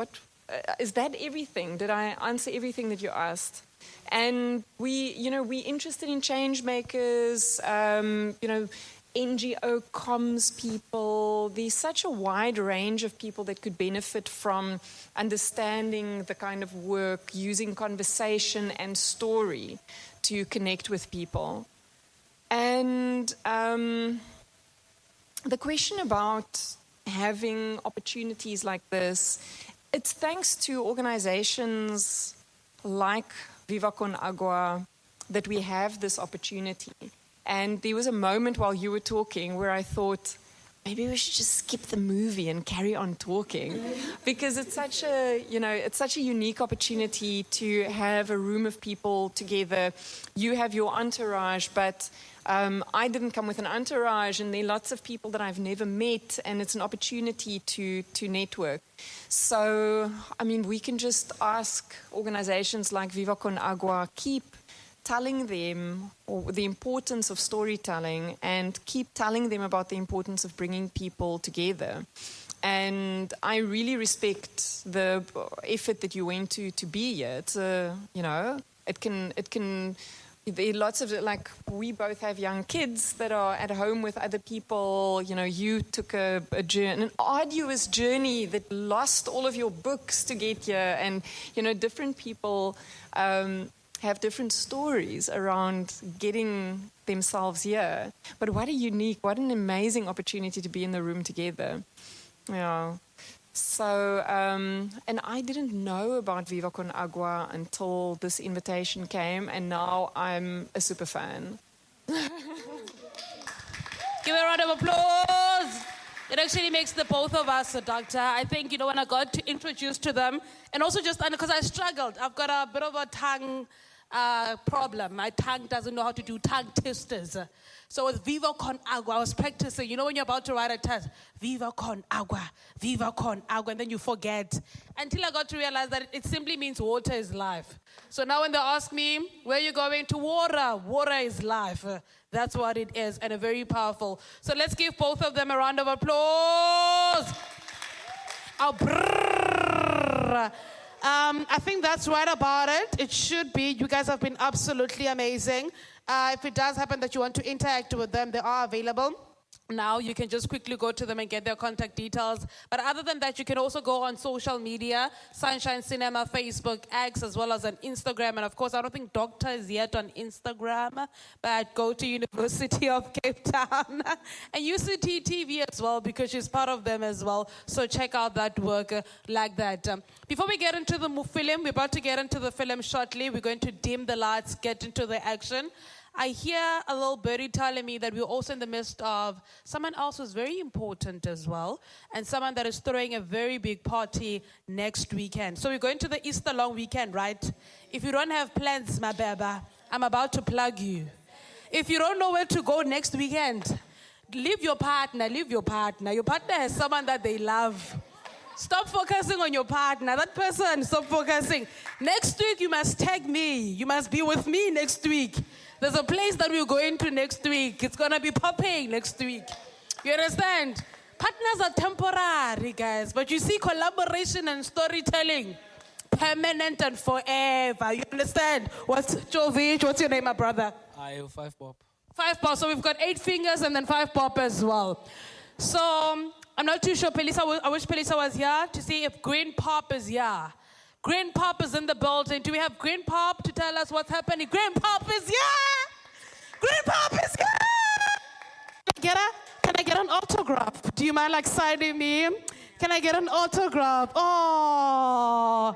Is that everything? Did I answer everything that you asked? And we're interested in change makers, NGO comms people. There's such a wide range of people that could benefit from understanding the kind of work, using conversation and story to connect with people. And the question about having opportunities like this, it's thanks to organizations like Viva con Agua that we have this opportunity. And there was a moment while you were talking where I thought, maybe we should just skip the movie and carry on talking, because it's such a unique opportunity to have a room of people together. You have your entourage, but I didn't come with an entourage, and there are lots of people that I've never met, and it's an opportunity to network. So, we can just ask organizations like Viva con Agua, keep telling them the importance of storytelling, and keep telling them about the importance of bringing people together. And I really respect the effort that you went to be here. It's it can. There are lots of, we both have young kids that are at home with other people. You took an arduous journey that lost all of your books to get here. And, different people have different stories around getting themselves here. But what an amazing opportunity to be in the room together. Yeah. So, and I didn't know about Viva con Agua until this invitation came, and now I'm a super fan. Give a round of applause. It actually makes the both of us a doctor. I think, when I got introduced to them, and also just because I struggled, I've got a bit of a tongue problem. My tongue doesn't know how to do tongue twisters. So with Viva con Agua, I was practicing. When you're about to write a test, Viva con Agua, and then you forget. Until I got to realize that it simply means water is life. So now when they ask me, where are you going? To water. Water is life. That's what it is, and a very powerful. So let's give both of them a round of applause. I think that's right about it. It should be. You guys have been absolutely amazing. If it does happen that you want to interact with them, they are available. now. You can just quickly go to them and get their contact details. But other than that, you can also go on social media, Sunshine Cinema, Facebook, X, as well as on Instagram. And of course, I don't think Doctor is yet on Instagram, but go to University of Cape Town and UCT TV as well, because she's part of them as well. So check out that work like that. Before we get into the film, we're about to get into the film shortly. We're going to dim the lights, get into the action. I hear a little birdie telling me that we're also in the midst of someone else who's very important as well, and someone that is throwing a very big party next weekend. So we're going to the Easter long weekend, right? If you don't have plans, my baby, I'm about to plug you. If you don't know where to go next weekend, leave your partner. Your partner has someone that they love. Stop focusing on your partner. That person, stop focusing. Next week, you must tag me. You must be with me next week. There's a place that we're going to next week. It's going to be popping next week. You understand? Partners are temporary, guys. But you see, collaboration and storytelling, permanent and forever. You understand? What's Jovich? What's your name, my brother? I have 5 pop. 5 pop. So we've got 8 fingers and then 5 pop as well. So I'm not too sure. I wish Pelisa was here to see if Green Pop is here. Green Pop is in the building. Do we have Green Pop to tell us what's happening? Green Pop is here! Green Pop is here! Can I get an autograph? Do you mind signing me? Can I get an autograph? Oh,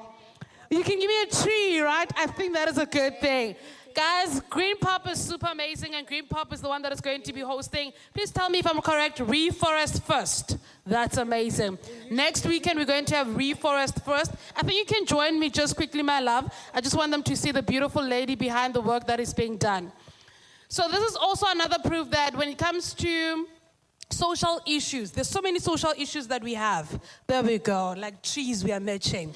you can give me a tree, right? I think that is a good thing. Guys, Green Pop is super amazing, and Green Pop is the one that is going to be hosting. Please tell me if I'm correct. Reforest First. That's amazing. Next weekend, we're going to have Reforest First. I think you can join me just quickly, my love. I just want them to see the beautiful lady behind the work that is being done. So this is also another proof that when it comes to social issues, there's so many social issues that we have. There we go. Like trees we are matching.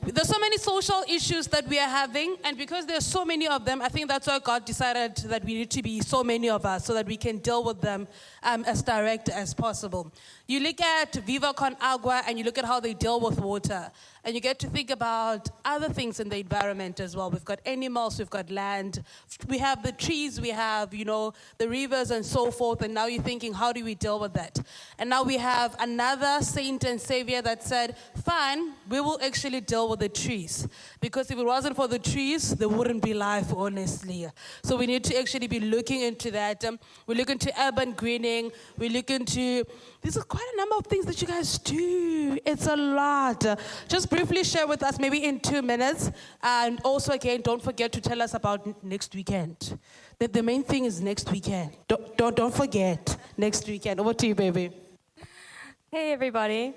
There's so many social issues that we are having, and because there's so many of them, I think that's why God decided that we need to be so many of us so that we can deal with them as direct as possible. You look at Viva con Agua and you look at how they deal with water, and you get to think about other things in the environment as well. We've got animals, we've got land, we have the trees, we have, the rivers and so forth, and now you're thinking, how do we deal with that? And now we have another saint and savior that said, fine, we will actually deal with the trees. Because if it wasn't for the trees, there wouldn't be life, honestly. So we need to actually be looking into that. We look into urban greening, we look into, this is quite a number of things that you guys do. It's a lot. Just briefly share with us, maybe in 2 minutes. And also, again, don't forget to tell us about next weekend. The main thing is next weekend. Don't forget next weekend. Over to you, baby. Hey, everybody.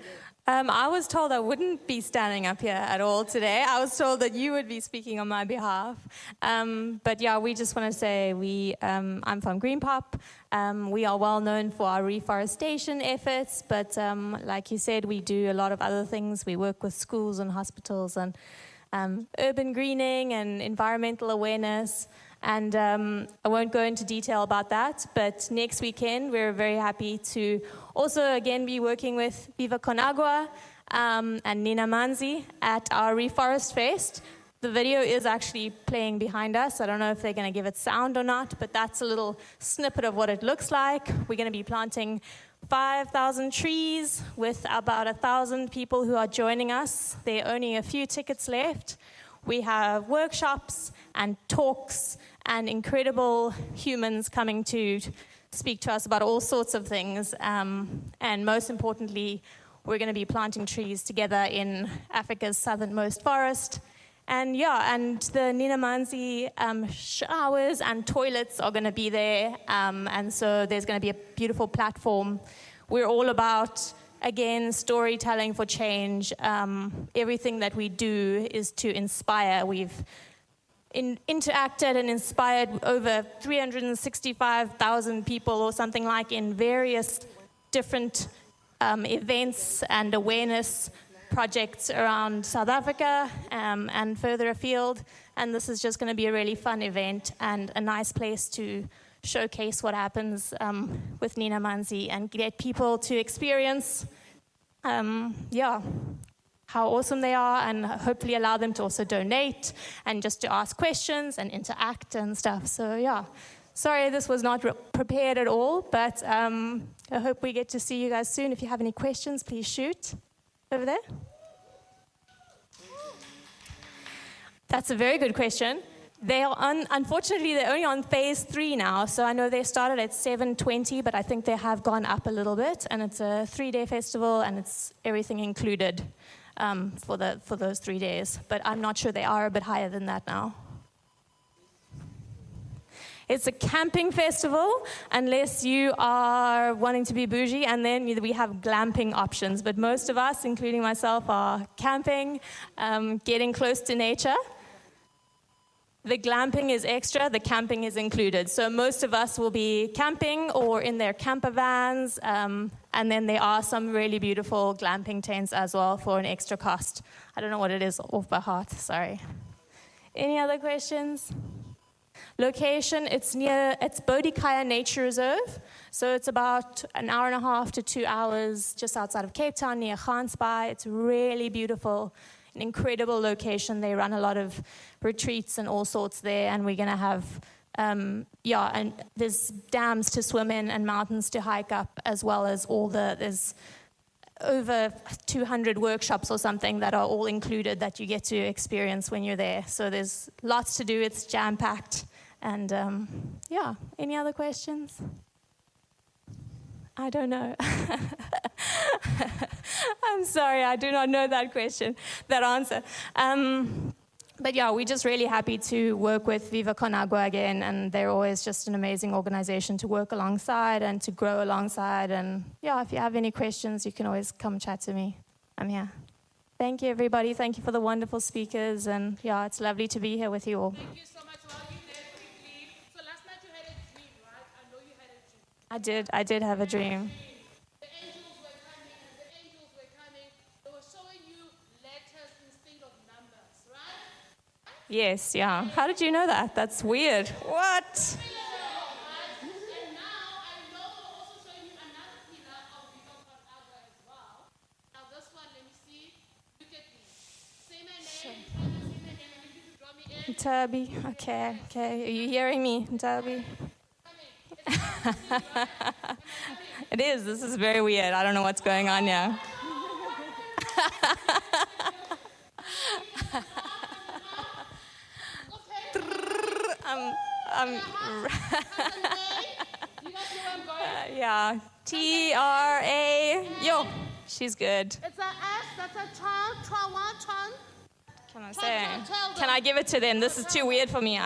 I was told I wouldn't be standing up here at all today. I was told that you would be speaking on my behalf. But yeah, we just want to say I'm from Green Pop. We are well known for our reforestation efforts, but like you said, we do a lot of other things. We work with schools and hospitals and urban greening and environmental awareness. And I won't go into detail about that, but next weekend we're very happy to also again be working with Viva con Agua and Emanzini at our Reforest Fest. The video is actually playing behind us. I don't know if they're going to give it sound or not, but that's a little snippet of what it looks like. We're going to be planting 5,000 trees with about 1,000 people who are joining us. There are only a few tickets left. We have workshops and talks and incredible humans coming to speak to us about all sorts of things. And most importantly, we're going to be planting trees together in Africa's southernmost forest. And the Emanzini showers and toilets are going to be there. And so there's going to be a beautiful platform. We're all about, again, storytelling for change. Everything that we do is to inspire. We've interacted and inspired over 365,000 people or something like in various different events and awareness projects around South Africa and further afield. And this is just going to be a really fun event and a nice place to showcase what happens with Emanzini and get people to experience how awesome they are, and hopefully allow them to also donate and just to ask questions and interact and stuff. So Sorry this was not prepared at all, but I hope we get to see you guys soon. If you have any questions, please shoot over there. That's a very good question. They are unfortunately, they're only on phase 3 now. So I know they started at 7:20, but I think they have gone up a little bit. And it's a 3-day festival, and it's everything included for those 3 days. But I'm not sure they are a bit higher than that now. It's a camping festival, unless you are wanting to be bougie, and then we have glamping options. But most of us, including myself, are camping, getting close to nature. The glamping is extra, the camping is included. So most of us will be camping or in their camper vans, and then there are some really beautiful glamping tents as well for an extra cost. I don't know what it is off by heart, sorry. Any other questions? Location, it's Bodikaya Nature Reserve. So it's about an hour and a half to 2 hours just outside of Cape Town near Gansbaai. It's really beautiful. An incredible location. They run a lot of retreats and all sorts there, and we're going to have, and there's dams to swim in and mountains to hike up, as well as there's over 200 workshops or something that are all included that you get to experience when you're there. So there's lots to do. It's jam-packed. And any other questions? I don't know. I'm sorry, I do not know that answer. But yeah, we're just really happy to work with Viva con Agua again, and they're always just an amazing organization to work alongside and to grow alongside. And yeah, if you have any questions, you can always come chat to me. I'm here. Thank you, everybody. Thank you for the wonderful speakers. And yeah, it's lovely to be here with you all. Thank you so much. Well, you did quickly. So last night you had a dream, right? I know you had a dream. I did have a dream. The angels were coming, and the angels were coming. They were showing you letters instead of numbers, right? Yes, yeah. How did you know that? That's weird. What? And now I know they're also showing you another pillar of Viva con Agua as well. Now this one, let me see. Look at me. Say my name. Say my name. I need you to draw me in. Tabi, okay. Are you hearing me, Tabi? It is. This is very weird. I don't know what's going on here. Yeah. T-R-A. Yo, she's good. It's an S. That's a Tron. Can I say? Can I give it to them? This is too weird for me.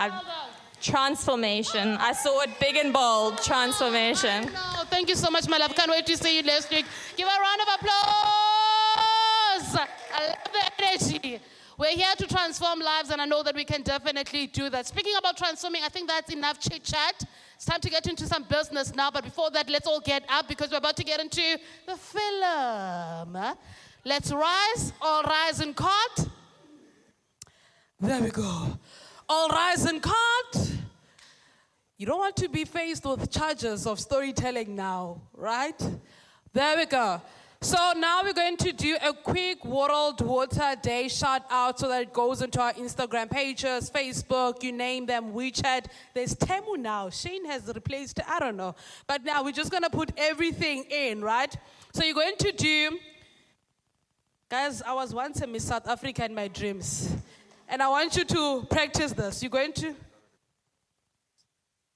Transformation. I saw it big and bold. Transformation. No, thank you so much, my love. Can't wait to see you next week. Give a round of applause. I love the energy. We're here to transform lives, and I know that we can definitely do that. Speaking about transforming, I think that's enough chit-chat. It's time to get into some business now, but before that, let's all get up because we're about to get into the film. Let's rise, all rise in court. There we go. All rise in court. You don't want to be faced with charges of storytelling now, right? There we go. So now we're going to do a quick World Water Day shout out so that it goes into our Instagram pages, Facebook, you name them, WeChat. There's Temu now. Shane has replaced, I don't know. But now we're just going to put everything in, right? So you're going to do, guys, I was once a Miss South Africa in my dreams. And I want you to practice this. You're going to?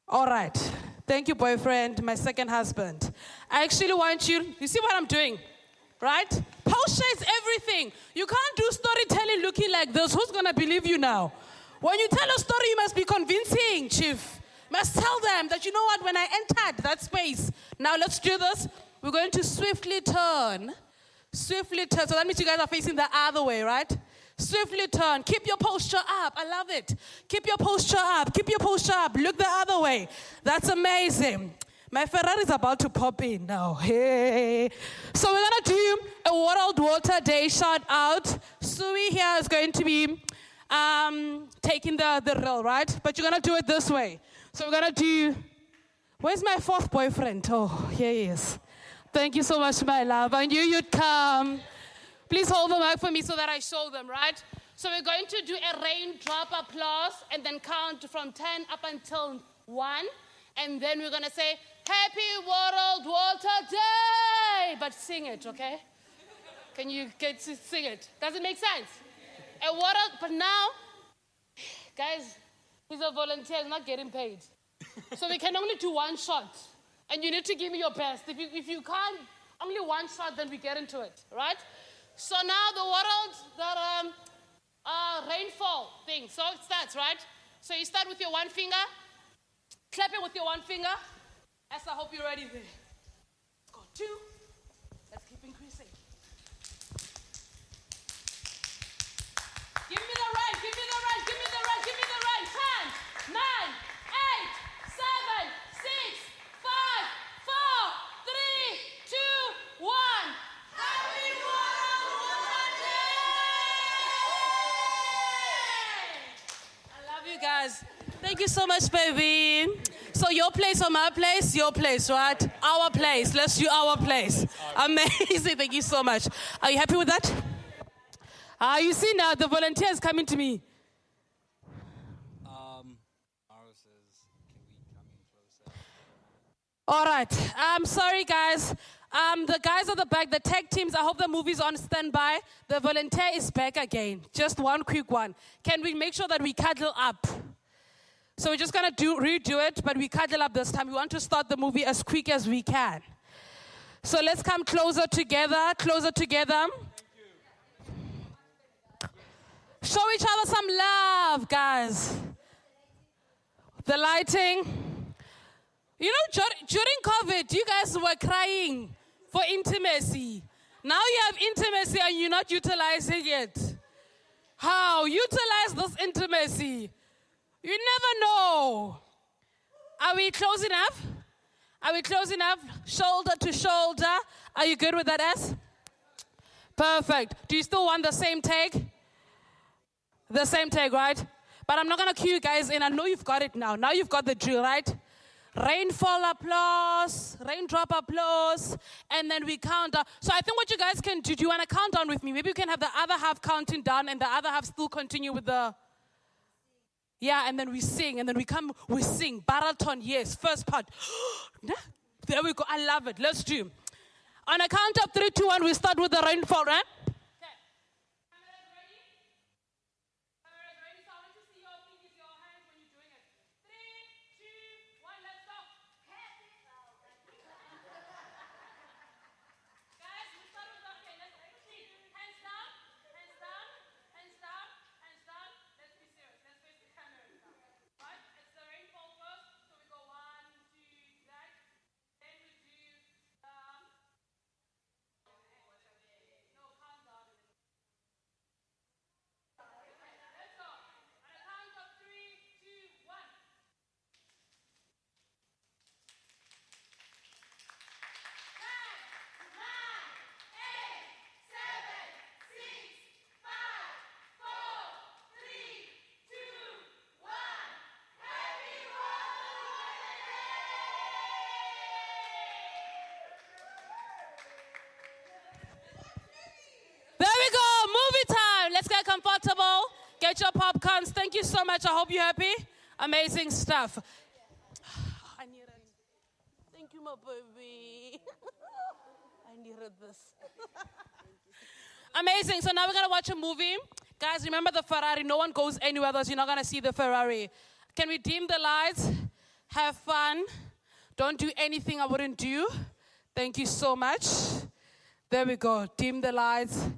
All right. Thank you, boyfriend, my second husband. I actually want you see what I'm doing? Right? Posture is everything. You can't do storytelling looking like this. Who's going to believe you now? When you tell a story, you must be convincing, Chief. You must tell them that, you know what, when I entered that space. Now let's do this. We're going to swiftly turn. Swiftly turn. So that means you guys are facing the other way, right? Swiftly turn. Keep your posture up. I love it. Keep your posture up. Keep your posture up. Look the other way. That's amazing. My Ferrari is about to pop in now. Hey. So we're going to do a World Water Day shout out. Sui here is going to be taking the role, right? But you're going to do it this way. So we're going to do... Where's my fourth boyfriend? Oh, here he is. Thank you so much, my love. I knew you'd come. Please hold the mic for me so that I show them, right? So we're going to do a raindrop applause and then count from 10 up until 1. And then we're going to say, Happy World Water Day. But sing it, okay? Can you get to sing it? Does it make sense? But now, guys, he's a volunteer, he's not getting paid. So we can only do one shot. And you need to give me your best. If you can't, only one shot, then we get into it, right? So now the rainfall thing. So it starts, right? So you start with your one finger, clap it with your one finger. As I hope you're ready there. Let's go 2. Let's keep increasing. Give me the rain, give me the rain, give me the rain, give me the rain. 10, 9, 8, 7, 6, 5, 4, 3, 2, 1. Happy World Water Day! I love you guys. Thank you so much, baby. So your place or my place? Your place, right? Our place. Let's do our place. Amazing. Thank you so much. Are you happy with that? You see now, the volunteers coming to me. Maro says, can we come in closer? All right. I'm sorry, guys. The guys at the back, the tech teams, I hope the movie's on standby. The volunteer is back again. Just one quick one. Can we make sure that we cuddle up? So we're just going to redo it, but we cuddle up this time. We want to start the movie as quick as we can. So let's come closer together, closer together. Show each other some love, guys. The lighting. You know, during COVID, you guys were crying for intimacy. Now you have intimacy and you're not utilizing it. How? Utilize this intimacy. You never know. Are we close enough? Are we close enough? Shoulder to shoulder. Are you good with that, S? Perfect. Do you still want the same take? The same take, right? But I'm not going to cue you guys in. I know you've got it now. Now you've got the drill, right? Rainfall applause, raindrop applause, and then we count down. So I think what you guys can do you want to count down with me? Maybe you can have the other half counting down and the other half still continue with the... Yeah, and then we sing, and then we sing. Baraton, yes, first part. There we go. I love it. Let's do. On a count of 3, 2, 1, we start with the rainfall, right? Let's get comfortable. Get your popcorns. Thank you so much. I hope you're happy. Amazing stuff. I need it. Thank you, my baby. I needed this. Amazing. So now we're going to watch a movie. Guys, remember the Ferrari. No one goes anywhere else. You're not going to see the Ferrari. Can we dim the lights? Have fun. Don't do anything I wouldn't do. Thank you so much. There we go. Dim the lights.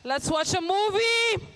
Let's watch a movie.